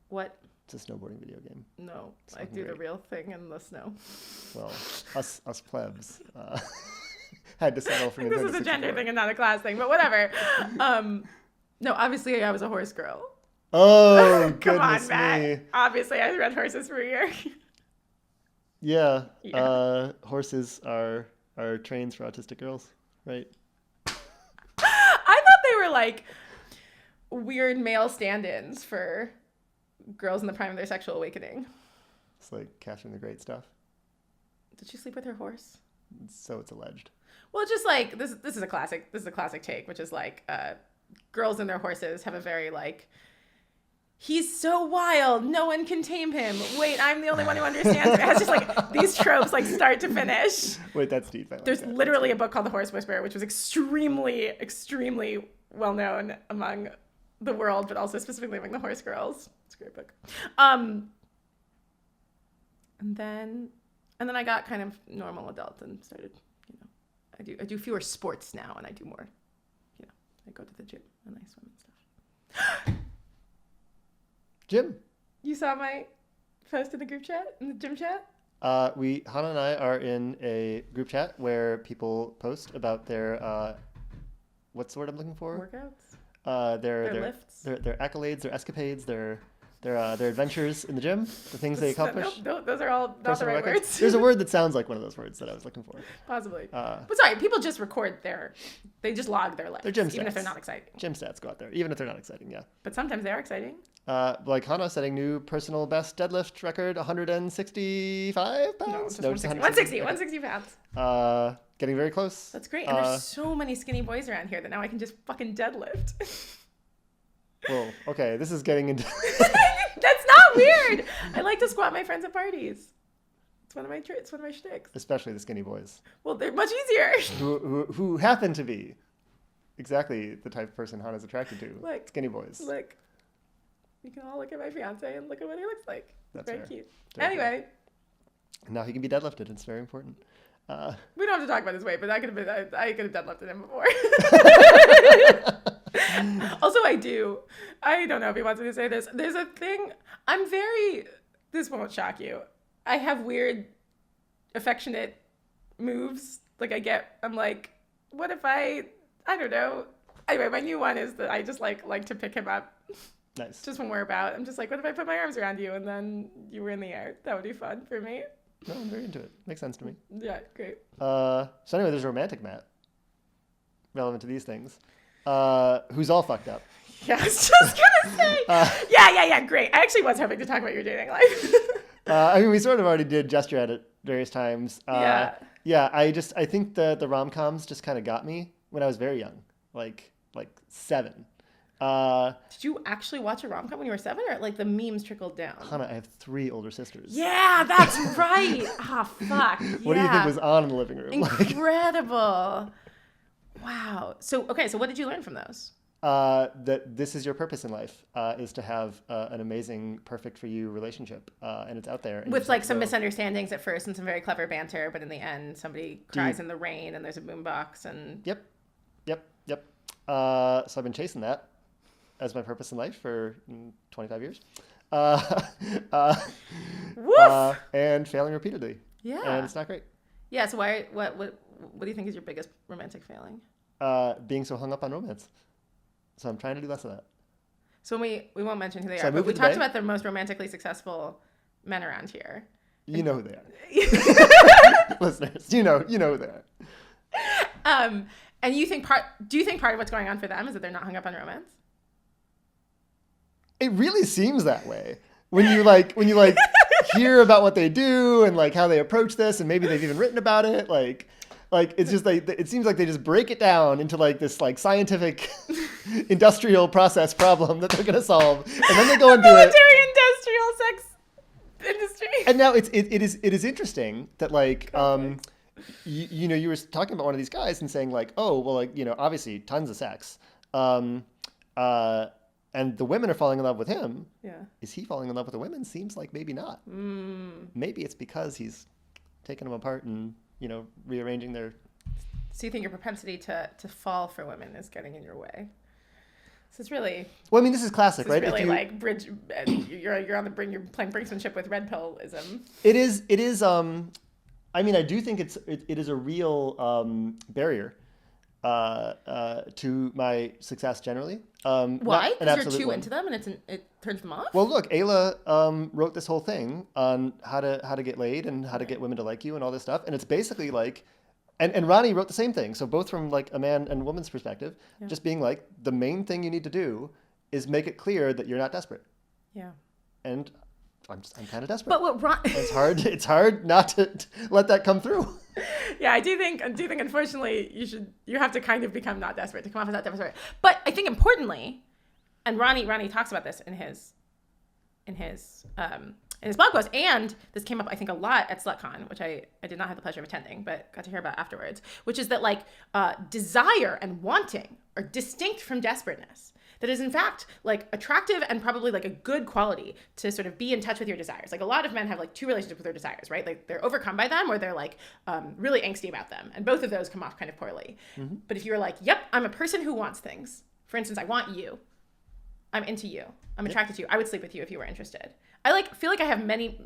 What? It's a snowboarding video game. No, I do the real thing in the snow. Well, us plebs had to settle for Nintendo 64. This is a gender thing and not a class thing, but whatever. No, obviously I was a horse girl. Oh, Come goodness on, Matt. me. Obviously I read horses for a year. Yeah. Horses are trains for autistic girls, right? I thought they were like weird male stand-ins for girls in the prime of their sexual awakening. It's like Catherine the Great stuff. Did she sleep with her horse? So it's alleged. Well, just like this is a classic take, which is like girls and their horses have a very like, he's so wild, no one can tame him. Wait, I'm the only one who understands it. It has just like these tropes like start to finish. Wait, that's deep. There's literally a book called The Horse Whisperer, which was extremely, extremely well known among the world, but also specifically among the horse girls. It's a great book. And then I got kind of normal adult and started, I do fewer sports now, and I do more, I go to the gym and I swim and stuff. Gym. You saw my post in the group chat, in the gym chat? Hannah and I are in a group chat where people post about their, what's the word I'm looking for? Workouts? Their lifts? Their accolades, their escapades, their adventures in the gym, the things they accomplish. No, those are all not the right words. There's a word that sounds like one of those words that I was looking for. Possibly. But sorry, people just they just log their lifts. Their gym stats. Even if they're not exciting. Gym stats go out there, even if they're not exciting, yeah. But sometimes they are exciting. Like Hannah setting new personal best deadlift record, 165 pounds? No, just 160 pounds. Getting very close. That's great. And there's so many skinny boys around here that now I can just fucking deadlift. Whoa, okay, this is getting into... That's not weird. I like to squat my friends at parties. It's one of my shticks. Especially the skinny boys. Well, they're much easier. Who happen to be exactly the type of person Hannah's attracted to. Look, skinny boys. Look, you can all look at my fiance and look at what he looks like. That's very cute. Very anyway. Cool. Now he can be deadlifted. It's very important. We don't have to talk about his weight, but I could have deadlifted him before. Also, I don't know if he wants me to say this. There's a thing, this won't shock you. I have weird, affectionate moves. Like I'm like, what if I don't know. Anyway, my new one is that I just like to pick him up. Nice. Just when we're about. I'm just like, what if I put my arms around you and then you were in the air? That would be fun for me. No, I'm very into it. Makes sense to me. Yeah, great. So anyway, there's a romantic Matt. Relevant to these things. Who's all fucked up. Yeah, I was just gonna say. Yeah, great. I actually was hoping to talk about your dating life. I mean, we sort of already did gesture at it various times. Yeah. I think the rom-coms just kind of got me when I was very young, like 7. Did you actually watch a rom-com when you were 7, or like the memes trickled down? Hannah, I have 3 older sisters. Yeah, that's right. Fuck. What do you think was on in the living room? Incredible. Wow. So what did you learn from those? That this is your purpose in life, is to have an amazing, perfect for you relationship, and it's out there. With like some misunderstandings at first and some very clever banter, but in the end, somebody cries in the rain and there's a boombox and. Yep. So I've been chasing that as my purpose in life for 25 years, and failing repeatedly. Yeah. And it's not great. Yeah. So what do you think is your biggest romantic failing? Being so hung up on romance. So I'm trying to do less of that. So we won't mention who they are, but we talked about the most romantically successful men around here. You know who they are. Listeners, you know who they are. And do you think part of what's going on for them is that they're not hung up on romance? It really seems that way. When you hear about what they do and like how they approach this, and maybe they've even written about it, like it's just like it seems like they just break it down into like this like scientific industrial process problem that they're gonna solve, and then they go and do it. Industrial sex industry. And now it is interesting that like you were talking about one of these guys and saying like, oh well, like obviously tons of sex, and the women are falling in love with him. Yeah. Is he falling in love with the women? Seems like maybe not. Maybe it's because he's taking them apart and rearranging their. So you think your propensity to fall for women is getting in your way? So it's really. Well, I mean, this is classic, right? It's really like bridge. You're on the brink. You're playing brinksmanship with red pillism. It is. I mean, I do think it is a real barrier to my success generally. Why? Because you're too into them and it turns them off? Well, look, Ayla wrote this whole thing on how to get laid and how to get women to like you and all this stuff. And it's basically like, and Ronnie wrote the same thing. So both from like a man and woman's perspective, just being like, the main thing you need to do is make it clear that you're not desperate. Yeah. And I'm kind of desperate. But what it's hard not to let that come through. Yeah, I do think unfortunately you have to kind of become not desperate to come off as not desperate. But I think importantly, and Ronnie talks about this in his blog post, and this came up I think a lot at SlutCon, which I did not have the pleasure of attending, but got to hear about afterwards, which is that like desire and wanting are distinct from desperateness. That is in fact like attractive and probably like a good quality to sort of be in touch with your desires. Like a lot of men have like 2 relationships with their desires, right? Like they're overcome by them or they're like really angsty about them. And both of those come off kind of poorly. Mm-hmm. But if you're like, yep, I'm a person who wants things. For instance, I want you. I'm into you. I'm attracted to you. I would sleep with you if you were interested. I feel like I have many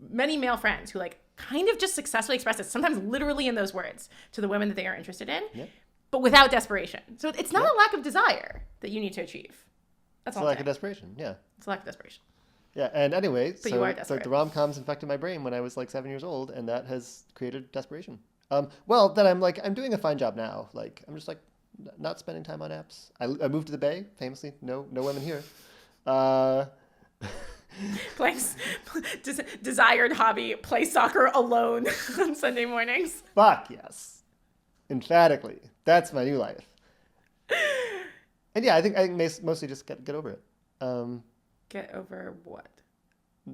male friends who like kind of just successfully express it, sometimes literally in those words, to the women that they are interested in. Yep. But without desperation. So it's not a lack of desire that you need to achieve. That's all. It's a lack of desperation, yeah. It's a lack of desperation. Yeah, and anyway, but you are desperate. So the rom-coms infected my brain when I was like 7 years old, and that has created desperation. Well, then I'm doing a fine job now. Like, I'm just like not spending time on apps. I moved to the Bay, famously, no women here. Desired hobby, play soccer alone on Sunday mornings. Fuck yes. Emphatically. That's my new life. And yeah, I think mostly just get over it. Get over what?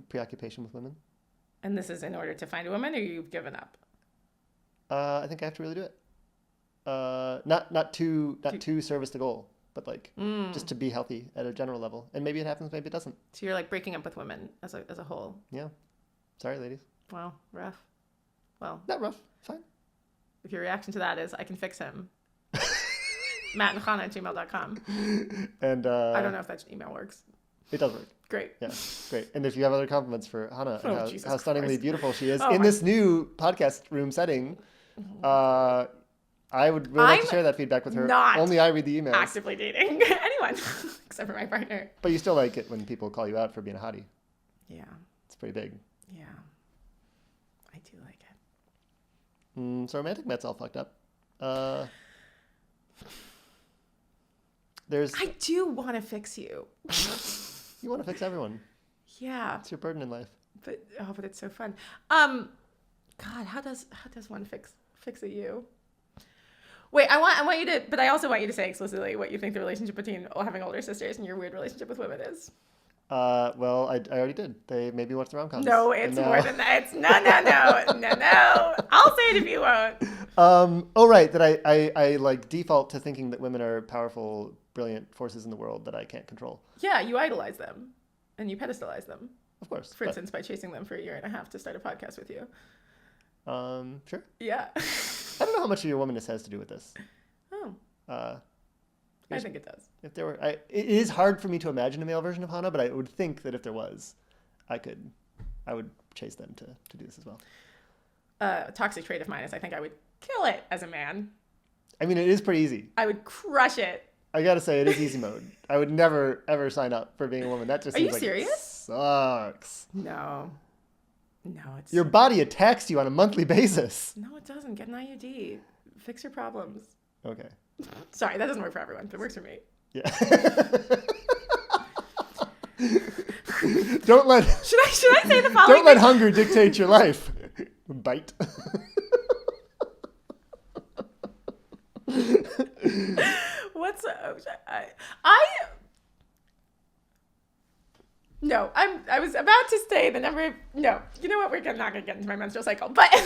Preoccupation with women. And this is in order to find a woman, or you've given up? I think I have to really do it. Not to service the goal, but like just to be healthy at a general level. And maybe it happens, maybe it doesn't. So you're like breaking up with women as a whole. Yeah. Sorry, ladies. Wow, rough. Well, not rough. Fine. If your reaction to that is, I can fix him. mattandchana@gmail.com. And I don't know if that email works. It does work. Great. Yeah, great. And if you have other compliments for Hannah and Jesus how stunningly Christ. beautiful she is Oh, in my- this new podcast room setting, I would really like to I'm share that feedback with her. not Only I read the emails. Actively dating anyone except for my partner. But you still like it when people call you out for being a hottie. Yeah. It's pretty big. Yeah. I do like it. So romantic Matt's all fucked up. There's I do want to fix you. you want to fix everyone. Yeah. It's your burden in life. But it's so fun. God, how does one fix a you? Wait, I want you to, but I also want you to say explicitly what you think the relationship between having older sisters and your weird relationship with women is. Well, I already did. They made me watch the rom-coms. No, it's more than that. It's no. I'll say it if you won't. Oh, right. That I like default to thinking that women are powerful, brilliant forces in the world that I can't control. Yeah, you idolize them and you pedestalize them. Of course. For instance, by chasing them for a year and a half to start a podcast with you. Sure. Yeah. I don't know how much of your womanness has to do with this. Oh. I think it does. If there were, it is hard for me to imagine a male version of Hannah, but I would think that if there was, I would chase them to do this as well. A toxic trait of mine is I think I would kill it as a man. I mean, it is pretty easy. I would crush it. I gotta say, it is easy mode. I would never ever sign up for being a woman. That just seems like serious? It sucks. No, it's your body attacks you on a monthly basis. No, it doesn't. Get an IUD. Fix your problems. Okay. Sorry, that doesn't work for everyone, but it works for me. Yeah. Don't let. Should I say the following? Don't let hunger dictate your life. Bite. What's No, I was about to say the number. No, you know what? We're not gonna get into my menstrual cycle, but I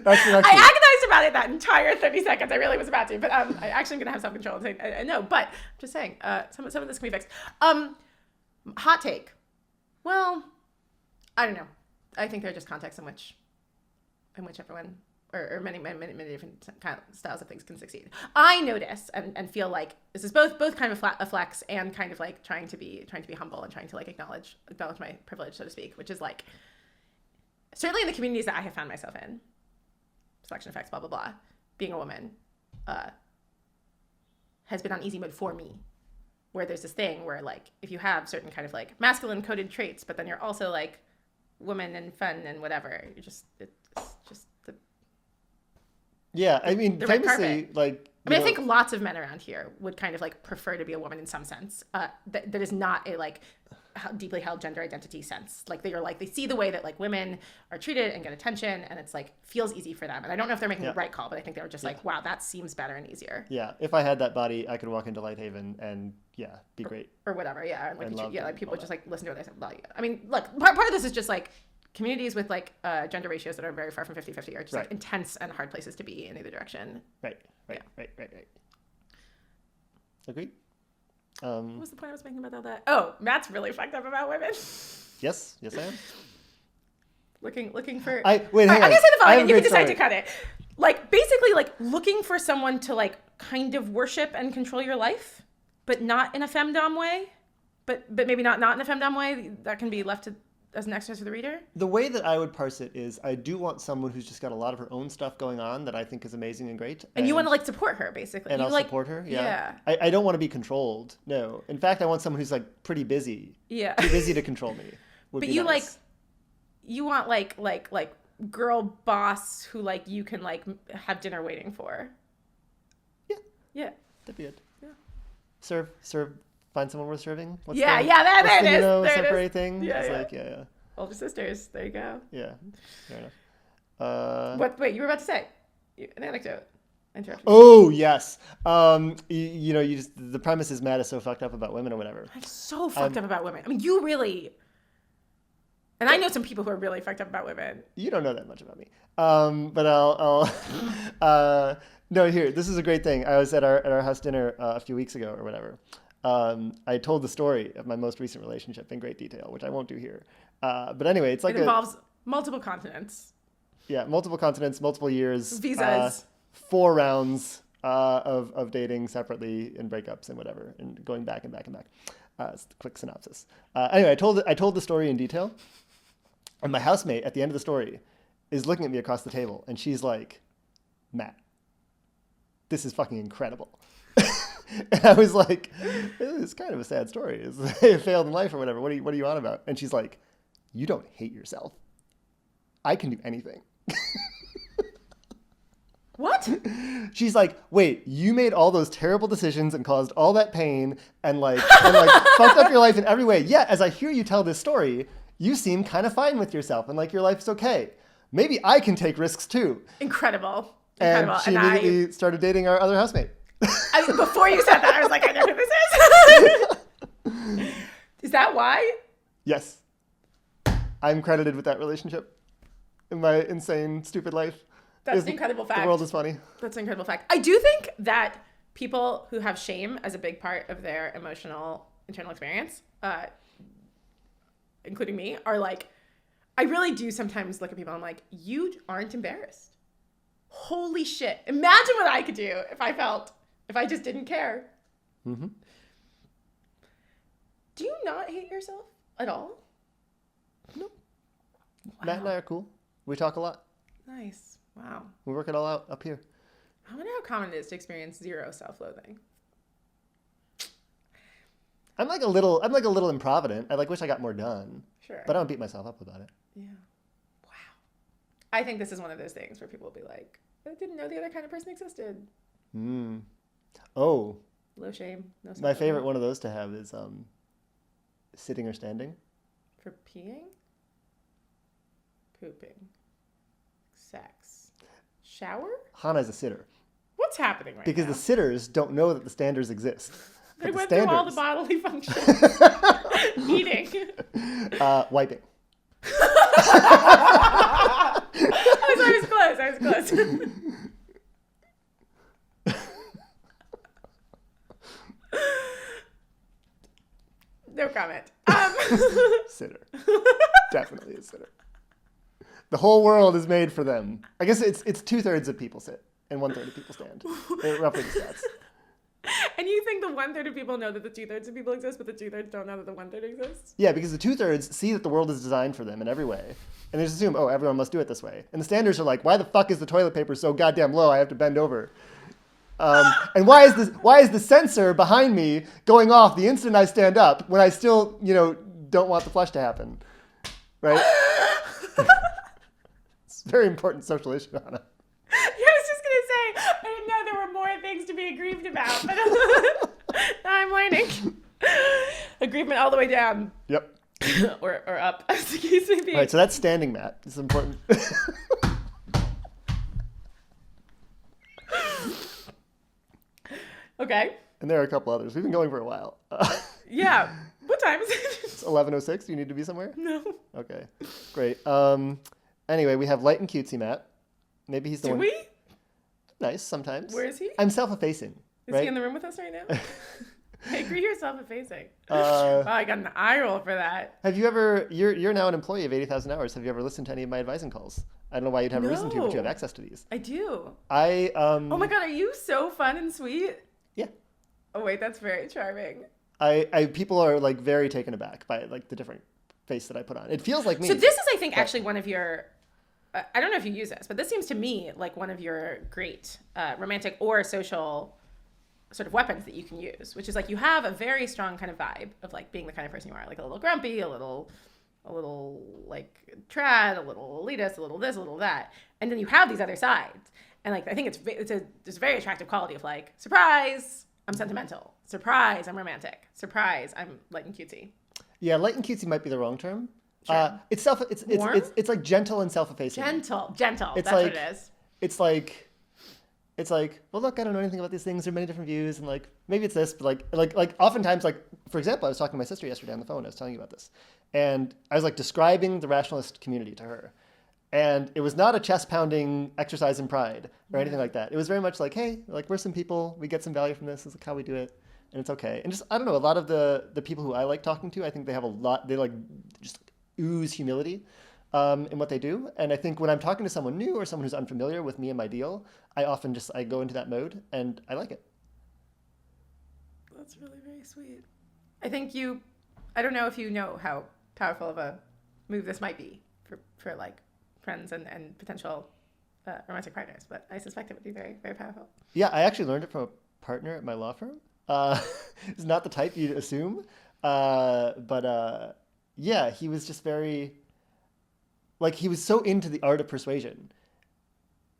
agonized about it that entire 30 seconds. I really was about to, but I actually am gonna have self control and say no. But I'm just saying, some of this can be fixed. Hot take. Well, I don't know. I think there are just contexts in which everyone or many different kind of styles of things can succeed. I notice and feel like this is both kind of a flex and kind of like trying to be humble and trying to like acknowledge my privilege, so to speak, which is like certainly in the communities that I have found myself in, selection effects, blah blah blah, being a woman has been on easy mode for me, where there's this thing where like if you have certain kind of like masculine coded traits, but then you're also like woman and fun and whatever, it's just the yeah, I mean, famously, like... I think lots of men around here would kind of, like, prefer to be a woman in some sense. That is not a, like, deeply held gender identity sense. Like, they see the way that, like, women are treated and get attention, and it's, like, feels easy for them. And I don't know if they're making the right call, but I think they were just like, wow, that seems better and easier. Yeah, if I had that body, I could walk into Lighthaven and, be great. Or whatever, yeah. And, like, like people would just, like, listen to what I said. I mean, look, part of this is just, like, communities with like gender ratios that are very far from 50-50 are just like intense and hard places to be in either direction. Right. Agreed. What was the point I was making about all that? Oh, Matt's really fucked up about women. Yes, I am. Looking for. Hang on. I'm gonna say the following, and you can decide to cut it. Like basically, like looking for someone to like kind of worship and control your life, but not in a femdom way. But maybe not in a femdom way. That can be left to as an exercise for the reader? The way that I would parse it is I do want someone who's just got a lot of her own stuff going on that I think is amazing and great. And you want to like support her, basically. And I'll support her, yeah. I don't want to be controlled, no. In fact, I want someone who's like pretty busy. Yeah. Too busy to control me. But you nice. You want like girl boss who like you can like have dinner waiting for. Yeah. Yeah. That'd be it. Yeah. Serve. Find someone worth serving. There it is. Separate thing. Yeah. Older sisters. There you go. Yeah. Fair enough. Wait, you were about to say an anecdote. Interruption. Oh yes. The premise is Matt is so fucked up about women or whatever. I'm so fucked up about women. I mean, you really. And I know some people who are really fucked up about women. You don't know that much about me. But I'll no, here. This is a great thing. I was at our house dinner a few weeks ago or whatever. I told the story of my most recent relationship in great detail, which I won't do here. But anyway, it's like it involves multiple continents. Yeah, multiple continents, multiple years. Visas. 4 rounds of dating separately and breakups and whatever, and going back and back and back. It's a quick synopsis. Anyway, I told the story in detail, and my housemate at the end of the story is looking at me across the table, and she's like, Matt, this is fucking incredible. And I was like, it's kind of a sad story. It failed in life or whatever. What are you on about? And she's like, you don't hate yourself. I can do anything. What? She's like, wait, you made all those terrible decisions and caused all that pain and fucked up your life in every way. Yet, as I hear you tell this story, you seem kind of fine with yourself and like your life's okay. Maybe I can take risks too. Incredible. And she immediately started dating our other housemate. Before you said that, I was like, I know who this is. Is that why? Yes. I'm credited with that relationship in my insane, stupid life. That's an incredible fact. The world is funny. That's an incredible fact. I do think that people who have shame as a big part of their emotional internal experience, including me, are like, I really do sometimes look at people and I'm like, you aren't embarrassed. Holy shit. Imagine what I could do if I just didn't care. Mm-hmm. Do you not hate yourself at all? No. Wow. Matt and I are cool. We talk a lot. Nice. Wow. We work it all out up here. I wonder how common it is to experience zero self-loathing. I'm like a little improvident. I wish I got more done. Sure. But I don't beat myself up about it. Yeah. Wow. I think this is one of those things where people will be like, I didn't know the other kind of person existed. Oh. Low shame. No self-loathing. My favorite one of those to have is sitting or standing. For peeing? Pooping. Sex. Shower? Hannah's a sitter. What's happening right because now? the sitters don't know that the standers exist. They But went the through all the standards- bodily functions. Eating. Wiping. I was close. No comment. Sitter. Definitely a sitter. The whole world is made for them. I guess it's 2/3 of people sit and 1/3 of people stand. Roughly the stats. And you think the 1/3 of people know that the 2/3 of people exist, but the 2/3 don't know that the 1/3 exists? Yeah, because the 2/3 see that the world is designed for them in every way. And they just assume, oh, everyone must do it this way. And the standers are like, why the fuck is the toilet paper so goddamn low I have to bend over? And why is the sensor behind me going off the instant I stand up when I still, don't want the flush to happen? Right? It's a very important social issue, Anna. Yeah, I was just going to say, I didn't know there were more things to be aggrieved about, but now I'm learning. Aggrievement all the way down. Yep. or up, as the case may be. All right, so that's standing, Matt. This is important. Okay. And there are a couple others. We've been going for a while. Yeah. What time is it? It's 11:06. Do you need to be somewhere? No. Okay. Great. Anyway, we have light and cutesy Matt. Maybe he's the Do one. we? Nice sometimes. Where is he? I'm self-effacing. Is right? he in the room with us right now? I agree you're self-effacing. Uh, Wow, I got an eye roll for that. Have you ever? You're now an employee of 80,000 hours. Have you ever listened to any of my advising calls? I don't know why you'd have a reason to, but you have No. access to these. I do. Oh Oh my god, are you so fun and sweet? Yeah. Oh wait, that's very charming. People are like very taken aback by like the different face that I put on. It feels like me. So this is, I think, actually one of your, I don't know if you use this, but this seems to me like one of your great romantic or social sort of weapons that you can use, which is like you have a very strong kind of vibe of like being the kind of person you are, like a little grumpy, a little like trad, a little elitist, a little this, a little that. And then you have these other sides. And like, I think it's a very attractive quality of like, surprise, I'm sentimental. Surprise, I'm romantic. Surprise, I'm light and cutesy. Yeah, light and cutesy might be the wrong term. Sure. Warm? It's like gentle and self-effacing. Gentle. It's That's like, what it is. It's like, well, look, I don't know anything about these things. There are many different views, and like maybe it's this, but like oftentimes, like for example, I was talking to my sister yesterday on the phone. I was telling you about this, and I was like describing the rationalist community to her, and it was not a chest pounding exercise in pride or anything like that. It was very much like, hey, like we're some people, we get some value from this. This is like how we do it, and it's okay. And just I don't know, a lot of the people who I like talking to, I think they have a lot. They like just ooze humility. in what they do. And I think when I'm talking to someone new or someone who's unfamiliar with me and my deal, I often just, I go into that mode and I like it. That's really very sweet. I think I don't know if you know how powerful of a move this might be for like friends and potential romantic partners, but I suspect it would be very, very powerful. Yeah, I actually learned it from a partner at my law firm. It's not the type you'd assume. But yeah, he was just very, like, he was so into the art of persuasion.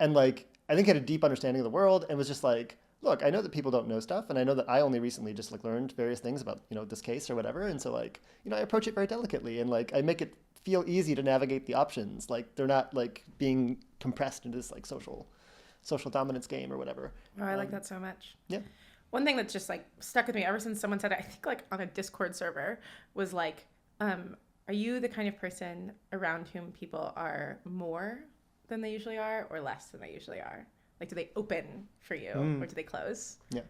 And like, I think he had a deep understanding of the world and was just like, look, I know that people don't know stuff. And I know that I only recently just like learned various things about, this case or whatever. And so like, I approach it very delicately and like, I make it feel easy to navigate the options. Like they're not like being compressed into this like social dominance game or whatever. Oh, I like that so much. Yeah. One thing that's just like stuck with me ever since someone said it, I think like on a Discord server, was like, are you the kind of person around whom people are more than they usually are or less than they usually are? Like, do they open for you or do they close? Yeah.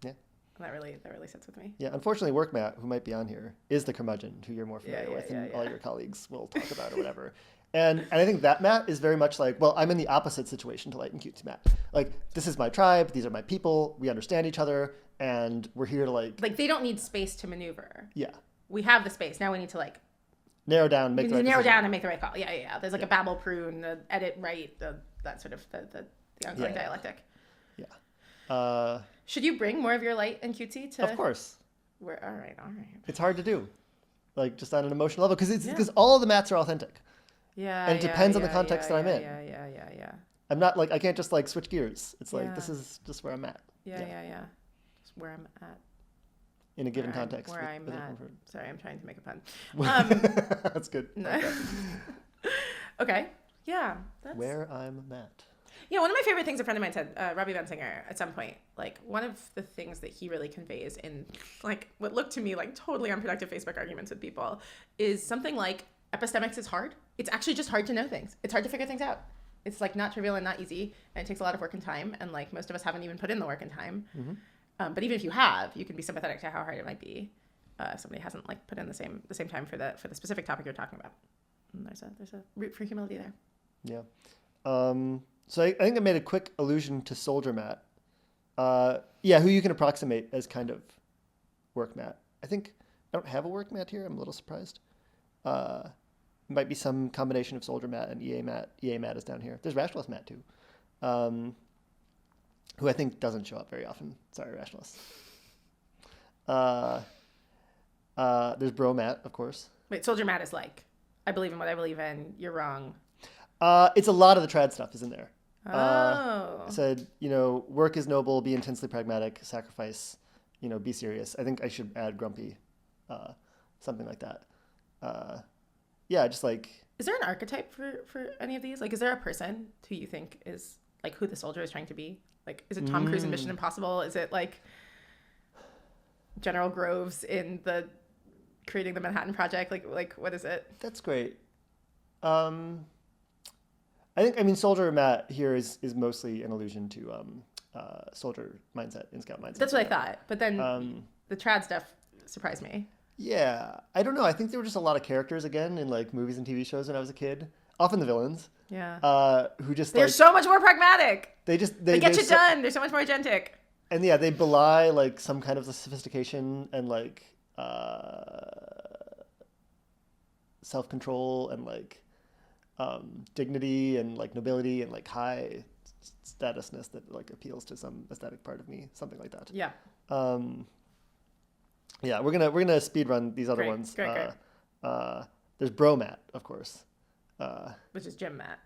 Yeah. And that really sits with me. Yeah. Unfortunately, Work Matt, who might be on here, is the curmudgeon who you're more familiar with and all your colleagues will talk about or whatever. And I think that Matt is very much like, well, I'm in the opposite situation to Light and Cutesy Matt. Like, this is my tribe, these are my people, we understand each other, and we're here to like they don't need space to maneuver. Yeah. We have the space. Now we need to like narrow down, make the right decision. down and make the right call. Yeah. There's like a babble prune, the edit right, that sort of the ongoing dialectic. Yeah. Should you bring more of your Light and Cutesy to? Of course. All right. It's hard to do, like just on an emotional level, because all of the Matts are authentic. Yeah. And it depends on the context that I'm in. Yeah. I'm not like, I can't just like switch gears. It's like, this is just where I'm at. Yeah. Just where I'm at. In a given context. Where I'm at. Sorry, I'm trying to make a pun. That's good. Okay. Yeah. Where I'm at. Yeah, one of my favorite things a friend of mine said, Robbie Bensinger, at some point, like one of the things that he really conveys in like what looked to me like totally unproductive Facebook arguments with people is something like epistemics is hard. It's actually just hard to know things. It's hard to figure things out. It's like not trivial and not easy, and it takes a lot of work and time, and like most of us haven't even put in the work and time. Mm-hmm. But even if you have, you can be sympathetic to how hard it might be if somebody hasn't like put in the same time for the specific topic you're talking about. And there's a root for humility there. Yeah. So I think I made a quick allusion to Soldier Matt. Who you can approximate as kind of Work Matt. I think I don't have a Work Matt here. I'm a little surprised. Might be some combination of Soldier Matt and EA Matt. EA Matt is down here. There's Rationalist Matt too, who I think doesn't show up very often. Sorry, Rationalist. There's Bro Matt, of course. Wait, Soldier Matt is like, I believe in what I believe in. You're wrong. It's a lot of the trad stuff is in there. Oh. Said, work is noble, be intensely pragmatic, sacrifice, be serious. I think I should add grumpy, something like that. Just like... Is there an archetype for any of these? Like, is there a person who you think is, like, who the soldier is trying to be? Like, is it Tom Cruise in Mission Impossible? Is it, like, General Groves in the Creating the Manhattan Project? Like what is it? That's great. I mean, Soldier Matt here is mostly an allusion to soldier mindset and scout mindset. That's what I thought. But then the trad stuff surprised me. Yeah. I don't know. I think there were just a lot of characters, again, in like movies and TV shows when I was a kid. Often the villains. Yeah. Who just They're so much more pragmatic. They get you done. They're so much more agentic. And yeah, they belie like some kind of sophistication and like self-control and like dignity and like nobility and like high statusness that like appeals to some aesthetic part of me, something like that. Yeah. We're gonna speed run these other ones. Great. There's Bro Matt, of course. Which is Gym Matt.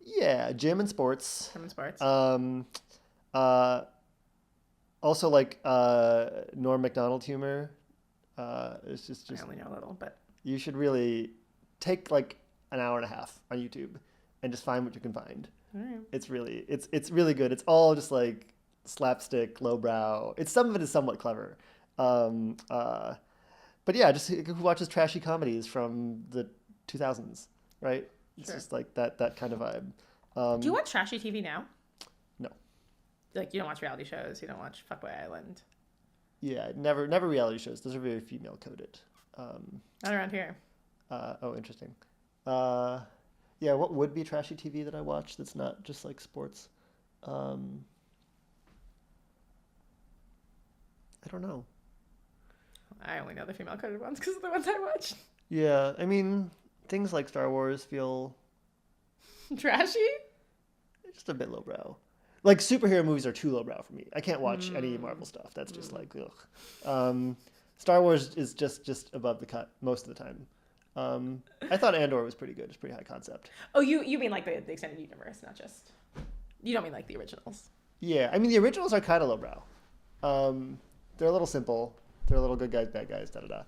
Yeah, gym and sports. Gym and sports. Also like Norm Macdonald humor. It's just I only know a little, but you should really take like an hour and a half on YouTube and just find what you can find. Right. It's really good. It's all just like slapstick, lowbrow. Some of it is somewhat clever. But yeah, just who watches trashy comedies from the 2000s, right? It's just like that kind of vibe. Do you watch trashy TV now? No. Like, you don't watch reality shows? You don't watch Fuckboy Island? Yeah, never reality shows. Those are very female coded. Not around here. Oh, interesting. Yeah, what would be trashy TV that I watch that's not just like sports? Um, I don't know. I only know the female coded ones because of the ones I watched. Yeah, I mean, things like Star Wars feel Trashy? just a bit lowbrow. Like superhero movies are too lowbrow for me. I can't watch any Marvel stuff. That's just like ugh. Star Wars is just above the cut most of the time. I thought Andor was pretty good. It's pretty high concept. Oh, you mean like the extended universe, not just... You don't mean like the originals. Yeah, I mean the originals are kind of lowbrow. They're a little simple. They're a little good guys, bad guys, da da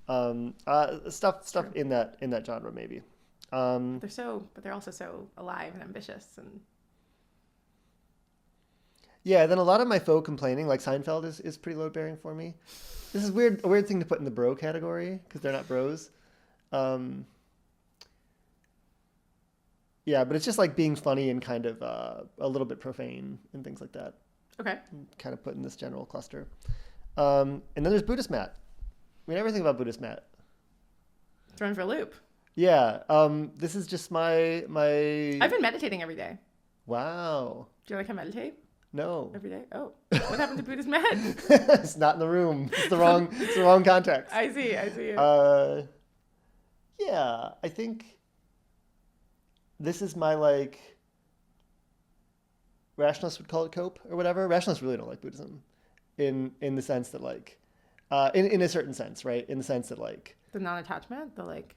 da. Stuff in that genre maybe. But they're also so alive and ambitious and... Yeah, then a lot of my faux complaining, like Seinfeld, is pretty load bearing for me. This is a weird thing to put in the bro category because they're not bros. Yeah, but it's just like being funny and kind of a little bit profane and things like that. Okay. Kind of put in this general cluster. And then there's Buddhist Matt. We never think about Buddhist Matt. Thrown for a loop. Yeah. This is just my. I've been meditating every day. Wow. Do you like to meditate? No. Every day? Oh. What happened to Buddhist Matt? It's not in the room. It's the wrong context. I see. Yeah, I think this is my like rationalists would call it cope or whatever. Rationalists really don't like Buddhism in the sense that like in a certain sense, right? In the sense that like The non-attachment? The like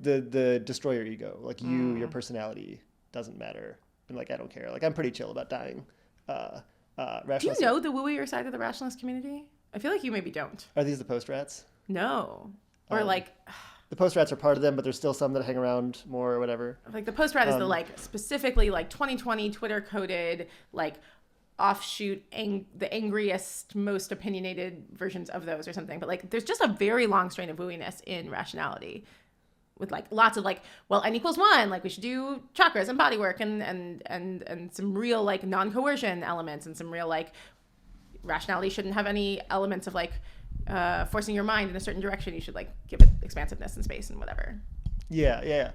the destroy your ego, like your personality doesn't matter. And like I don't care. Like I'm pretty chill about dying. Do you know the wooier side of the rationalist community? I feel like you maybe don't. Are these the post rats? No. Or like... The post rats are part of them, but there's still some that hang around more or whatever. Like the post rat is the like specifically like 2020 Twitter coded like offshoot the angriest, most opinionated versions of those or something. But like there's just a very long strain of wooiness in rationality. With like lots of like, well, n equals 1, like we should do chakras and body work and some real like non-coercion elements and some real like rationality shouldn't have any elements of like forcing your mind in a certain direction. You should like give it expansiveness and space and whatever. Yeah.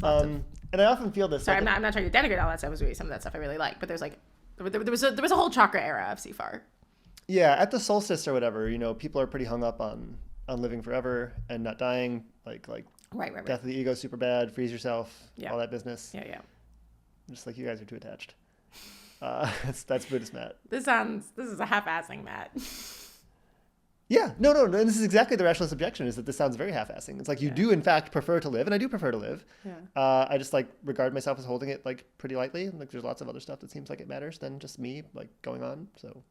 And I often feel this. Sorry, I'm not trying to denigrate all that stuff. It was really some of that stuff I really like, but there's like there was a whole chakra era of CFAR. Yeah, at the solstice or whatever, people are pretty hung up on living forever and not dying, like Right. death of the ego, super bad, freeze yourself, all that business. Yeah. Just like you guys are too attached. That's Buddhist Matt. This is a half-assing Matt. Yeah, no, and this is exactly the rationalist objection, is that this sounds very half-assing. It's like you do in fact prefer to live, and I do prefer to live. Yeah. I just like regard myself as holding it like pretty lightly. Like there's lots of other stuff that seems like it matters than just me like going on. So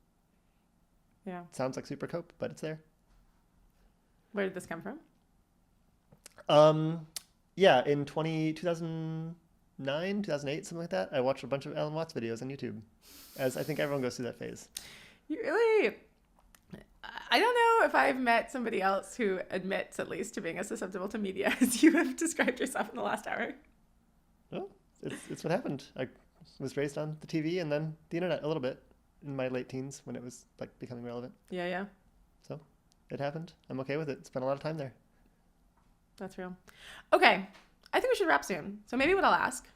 yeah, it sounds like super cope, but it's there. Where did this come from? Yeah, in 2009, 2008, something like that, I watched a bunch of Alan Watts videos on YouTube, as I think everyone goes through that phase. You really... I don't know if I've met somebody else who admits, at least, to being as susceptible to media as you have described yourself in the last hour. Well, it's what happened. I was raised on the TV and then the internet a little bit in my late teens when it was like becoming relevant. Yeah. So it happened. I'm okay with it. Spent a lot of time there. That's real. Okay. I think we should wrap soon. So maybe what I'll ask.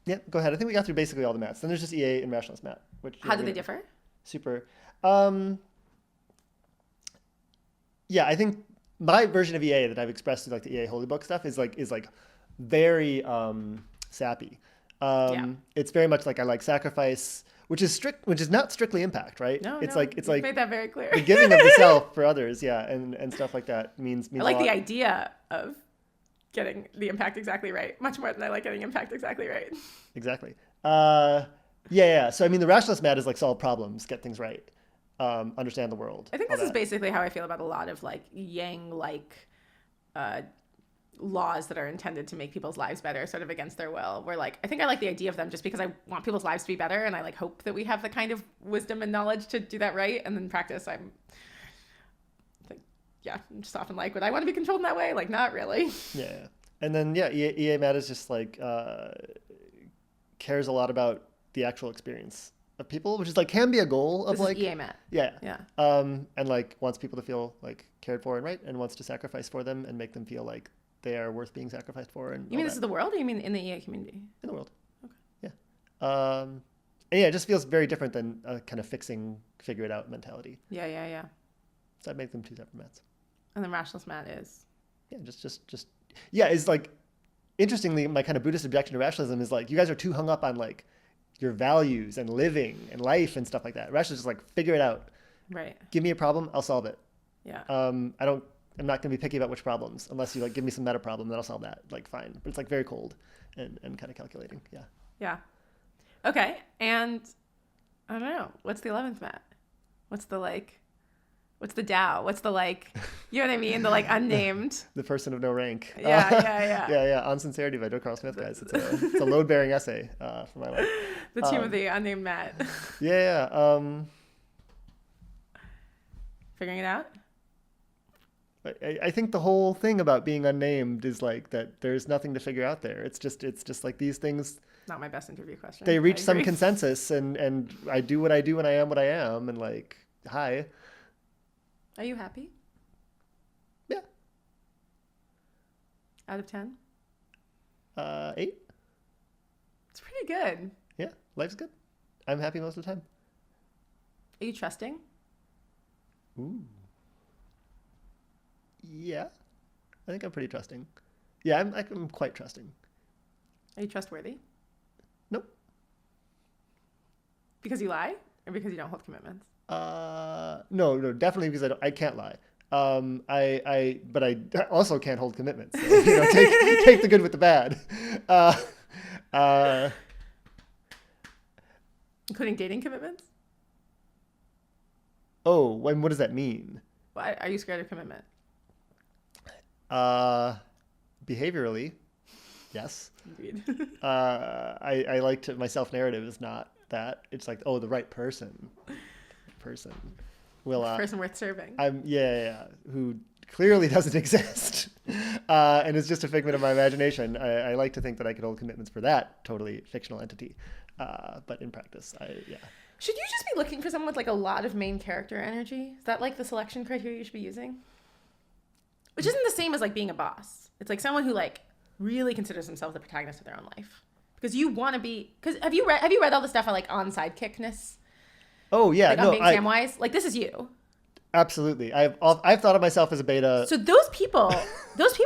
Yeah, go ahead. I think we got through basically all the mats. Then there's just EA and rationalist mat. Which How do they differ? Super. Yeah, I think my version of EA that I've expressed through like the EA Holy Book stuff is very sappy. It's very much like I like sacrifice, which is not strictly impact, right? No, it's like made that very clear. The giving of the self for others, and stuff like that means I like the idea of getting the impact exactly right, much more than I like getting impact exactly right. Exactly. Yeah. So I mean, the rationalist mat is like solve problems, get things right, understand the world. I think this is basically how I feel about a lot of like Yang-like laws that are intended to make people's lives better, sort of against their will. Where like I think I like the idea of them just because I want people's lives to be better, and I like hope that we have the kind of wisdom and knowledge to do that right. And then in practice, I'm just often like, would I want to be controlled in that way? Like, not really. Yeah. And then EA Mat is just like cares a lot about the actual experience of people, which is like can be a goal of like EA Mat. Yeah. Yeah. And like wants people to feel like cared for and right, and wants to sacrifice for them and make them feel like they are worth being sacrificed for. And You mean this is the world, or you mean in the EA community? in the world? Okay. Yeah. And yeah, it just feels very different than a kind of figure it out mentality. Yeah. So I'd make them two separate mats. And the rationalist mat is? Yeah, just yeah, it's like, interestingly, my kind of Buddhist objection to rationalism is like, you guys are too hung up on like your values and living and life and stuff like that. Rationalism is just like, figure it out. Right. Give me a problem, I'll solve it. Yeah. I'm not going to be picky about which problems, unless you like give me some meta problem, then I'll solve that. Like, fine. But it's like very cold and kind of calculating. Yeah. Yeah. Okay. And I don't know. What's the 11th mat? What's the Tao? What's the you know what I mean? The unnamed. The person of no rank. Yeah. Yeah. On Sincerity by Joe Smith, guys. It's a load-bearing essay for my life. The Tomb of the Unnamed Mat. Yeah. Figuring it out? I think the whole thing about being unnamed is like that there's nothing to figure out there. It's just like these things. Not my best interview question. They reach some consensus, and I do what I do and I am what I am, and like, hi. Are you happy? Yeah. Out of 10? 8. It's pretty good. Yeah, life's good. I'm happy most of the time. Are you trusting? Ooh. Yeah, I think I'm pretty trusting. Yeah, I'm quite trusting. Are you trustworthy? Nope. Because you lie, or because you don't hold commitments? No, definitely because I can't lie. But I also can't hold commitments. So, take the good with the bad. Including dating commitments? Oh, and what does that mean? Well, are you scared of commitment? Behaviorally, yes. Indeed. I like to, my self-narrative is not that. It's like, oh, the right person will person worth serving. Who clearly doesn't exist, and is just a figment of my imagination. I like to think that I could hold commitments for that totally fictional entity, but in practice, Should you just be looking for someone with a lot of main character energy? Is that the selection criteria you should be using? Which isn't the same as being a boss. It's someone who really considers themselves the protagonist of their own life. Because you want to be. Because have you read all the stuff on sidekickness? Oh yeah, on being Samwise. This is you. Absolutely. I've thought of myself as a beta. So those people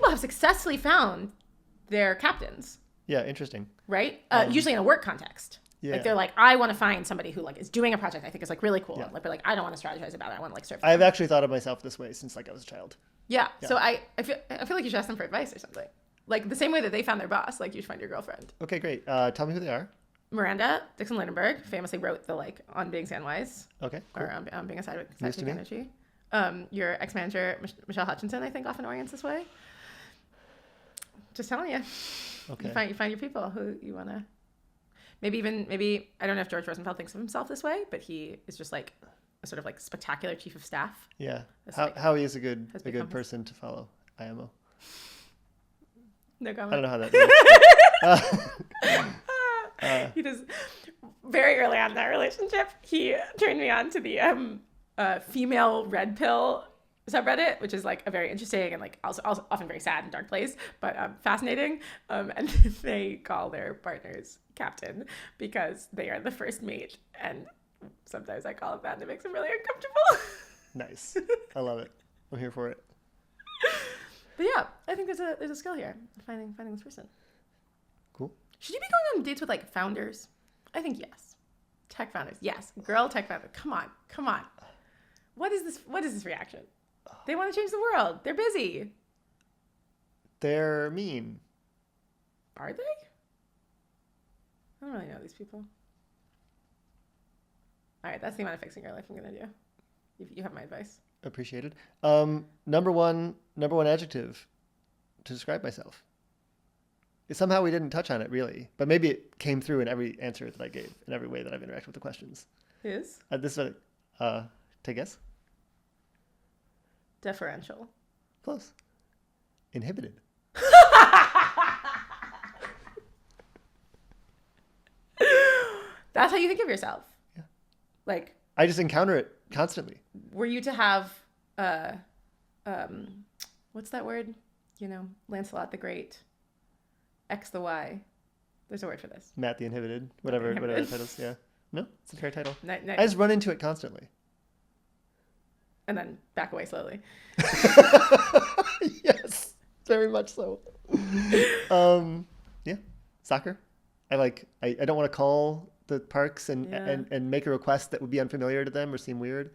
have successfully found their captains. Yeah, interesting. Right. Usually in a work context. Yeah. They're I want to find somebody who is doing a project I think is really cool. Yeah. But I don't want to strategize about it. I want to serve. I've actually thought of myself this way since I was a child. Yeah. So I feel like you should ask them for advice or something. The same way that they found their boss, you should find your girlfriend. Okay, great. Tell me who they are. Miranda Dixon Lindenberg famously wrote the On Being Sandwise. Okay. Cool. Or on Being a Sidekick News to me. Energy. Your ex-manager Michelle Hutchinson, I think, often orients this way. Just telling you. Okay. You find your people who you want to. Maybe I don't know if George Rosenfeld thinks of himself this way, but he is just a sort of spectacular chief of staff. Yeah. How he is a good person to follow. IMO. No comment. I don't know how that. He does. Very early on in that relationship, he turned me on to the female red pill subreddit, which is a very interesting and also often very sad and dark place, but fascinating. And they call their partners captain because they are the first mate, and sometimes I call it that, and it makes them really uncomfortable. Nice. I love it. I'm here for it. But yeah, I think there's a skill here, finding this person. Cool. Should you be going on dates with founders? I think yes. Tech founders, yes. Girl tech founder. Come on. What is this reaction? They want to change the world. They're busy. They're mean. Are they? I don't really know these people. All right, that's the amount of fixing your life I'm gonna do. You have my advice. Appreciated. Number one adjective to describe myself. Somehow we didn't touch on it really, but maybe it came through in every answer that I gave, in every way that I've interacted with the questions. Is? This is take a guess. Deferential. Close. Inhibited. That's how you think of yourself. Yeah. I just encounter it constantly. Were you to have what's that word? Lancelot the Great, X the Y. There's a word for this. Matt the Inhibited, whatever that title's. Yeah. No, it's a fair title. No. I just run into it constantly. And then back away slowly. Yes, very much so. Yeah, soccer. I don't want to call the parks and make a request that would be unfamiliar to them or seem weird.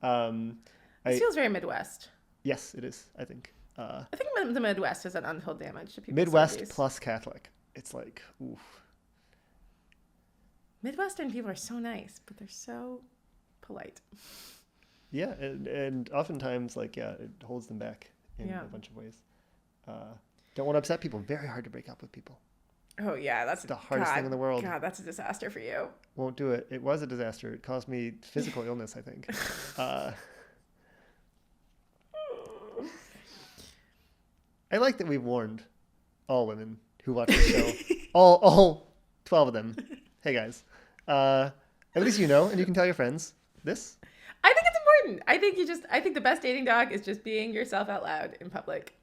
This feels very Midwest. Yes, it is, I think. I think the Midwest has done untold damage to people's Midwest studies. plus Catholic. It's like, oof. Midwestern people are so nice, but they're so polite. Yeah, and oftentimes, it holds them back in a bunch of ways. Don't want to upset people. Very hard to break up with people. Oh, yeah. That's the hardest thing in the world. God, that's a disaster for you. Won't do it. It was a disaster. It caused me physical illness, I think. I like that we've warned all women who watch the show, all 12 of them. Hey, guys. At least you know, and you can tell your friends this. I think it's important. I think the best dating doc is just being yourself out loud in public.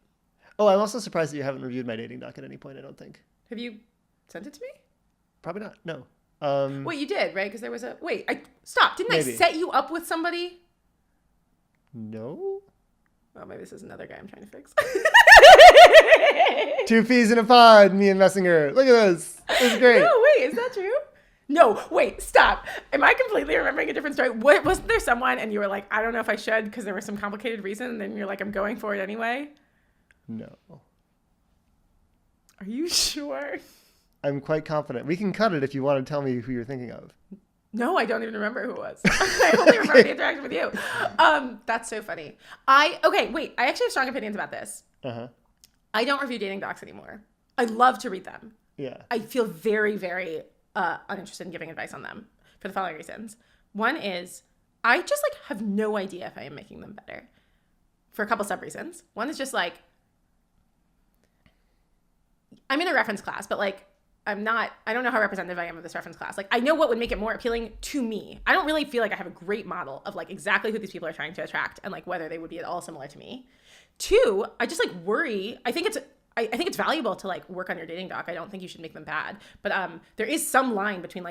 Oh, I'm also surprised that you haven't reviewed my dating doc at any point, I don't think. Have you sent it to me? Probably not. No. Wait, you did, right? Because there was stop. Didn't maybe. I set you up with somebody? No. Well, maybe this is another guy I'm trying to fix. 2 peas in a pod, me and Messinger. Look at this. This is great. No, wait, is that true? No, wait, stop. Am I completely remembering a different story? Wasn't there someone and you were like, I don't know if I should because there was some complicated reason, and then you're like, I'm going for it anyway? No. Are you sure? I'm quite confident. We can cut it if you want to tell me who you're thinking of. No, I don't even remember who it was. I only remember the interaction with you. That's so funny. I actually have strong opinions about this. Uh-huh. I don't review dating docs anymore. I love to read them. Yeah. I feel very, very uninterested in giving advice on them for the following reasons. One is I just have no idea if I am making them better for a couple sub reasons. One is just I'm in a reference class, but I don't know how representative I am of this reference class. I know what would make it more appealing to me. I don't really feel like I have a great model of exactly who these people are trying to attract and whether they would be at all similar to me. Two, I just worry. I think it's valuable to work on your dating doc. I don't think you should make them bad, but there is some line between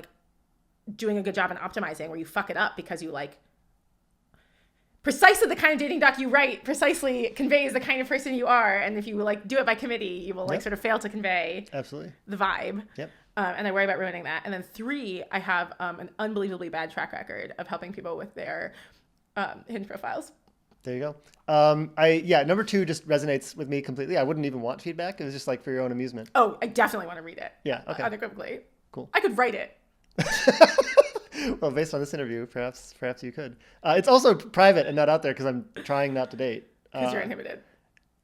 doing a good job and optimizing where you fuck it up because you precisely the kind of dating doc you write precisely conveys the kind of person you are, and if you do it by committee, you will sort of fail to convey absolutely the vibe. Yep. And I worry about ruining that. And then three, I have an unbelievably bad track record of helping people with their Hinge profiles. There you go. Number 2 just resonates with me completely. I wouldn't even want feedback. It was just for your own amusement. Oh, I definitely want to read it. Yeah. Okay. Unequivocally. Cool. I could write it. Well, based on this interview, perhaps you could. It's also private and not out there because I'm trying not to date. Because you're inhibited.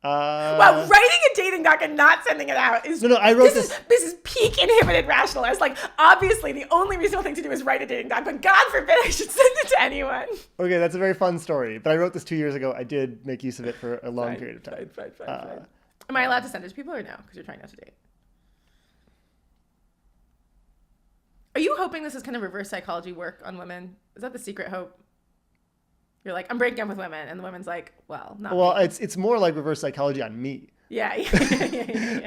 Well, writing a dating doc and not sending it out is no. I wrote this. This is peak inhibited rationalist. Obviously, the only reasonable thing to do is write a dating doc, but God forbid I should send it to anyone. Okay, that's a very fun story. But I wrote this 2 years ago. I did make use of it for a long period of time. Fine. Am I allowed to send it to people or no? Because you're trying not to date. Are you hoping this is kind of reverse psychology work on women? Is that the secret hope? You're I'm breaking up with women, and the woman's well, not me. It's more like reverse psychology on me. Yeah.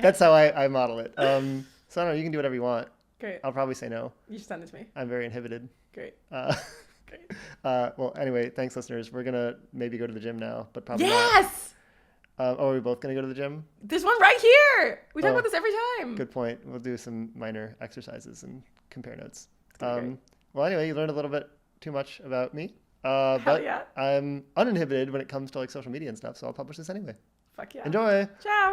That's how I model it. So I don't know. You can do whatever you want. Great. I'll probably say no. You should send it to me. I'm very inhibited. Great. Great. Well, anyway, thanks, listeners. We're gonna maybe go to the gym now, but probably yes. not. Are we both gonna go to the gym? There's one right here. We talk about this every time. Good point. We'll do some minor exercises and compare notes. Great. Well, anyway, you learned a little bit too much about me. Hell But yeah. I'm uninhibited when it comes to social media and stuff, so I'll publish this anyway. Fuck yeah. Enjoy. Ciao.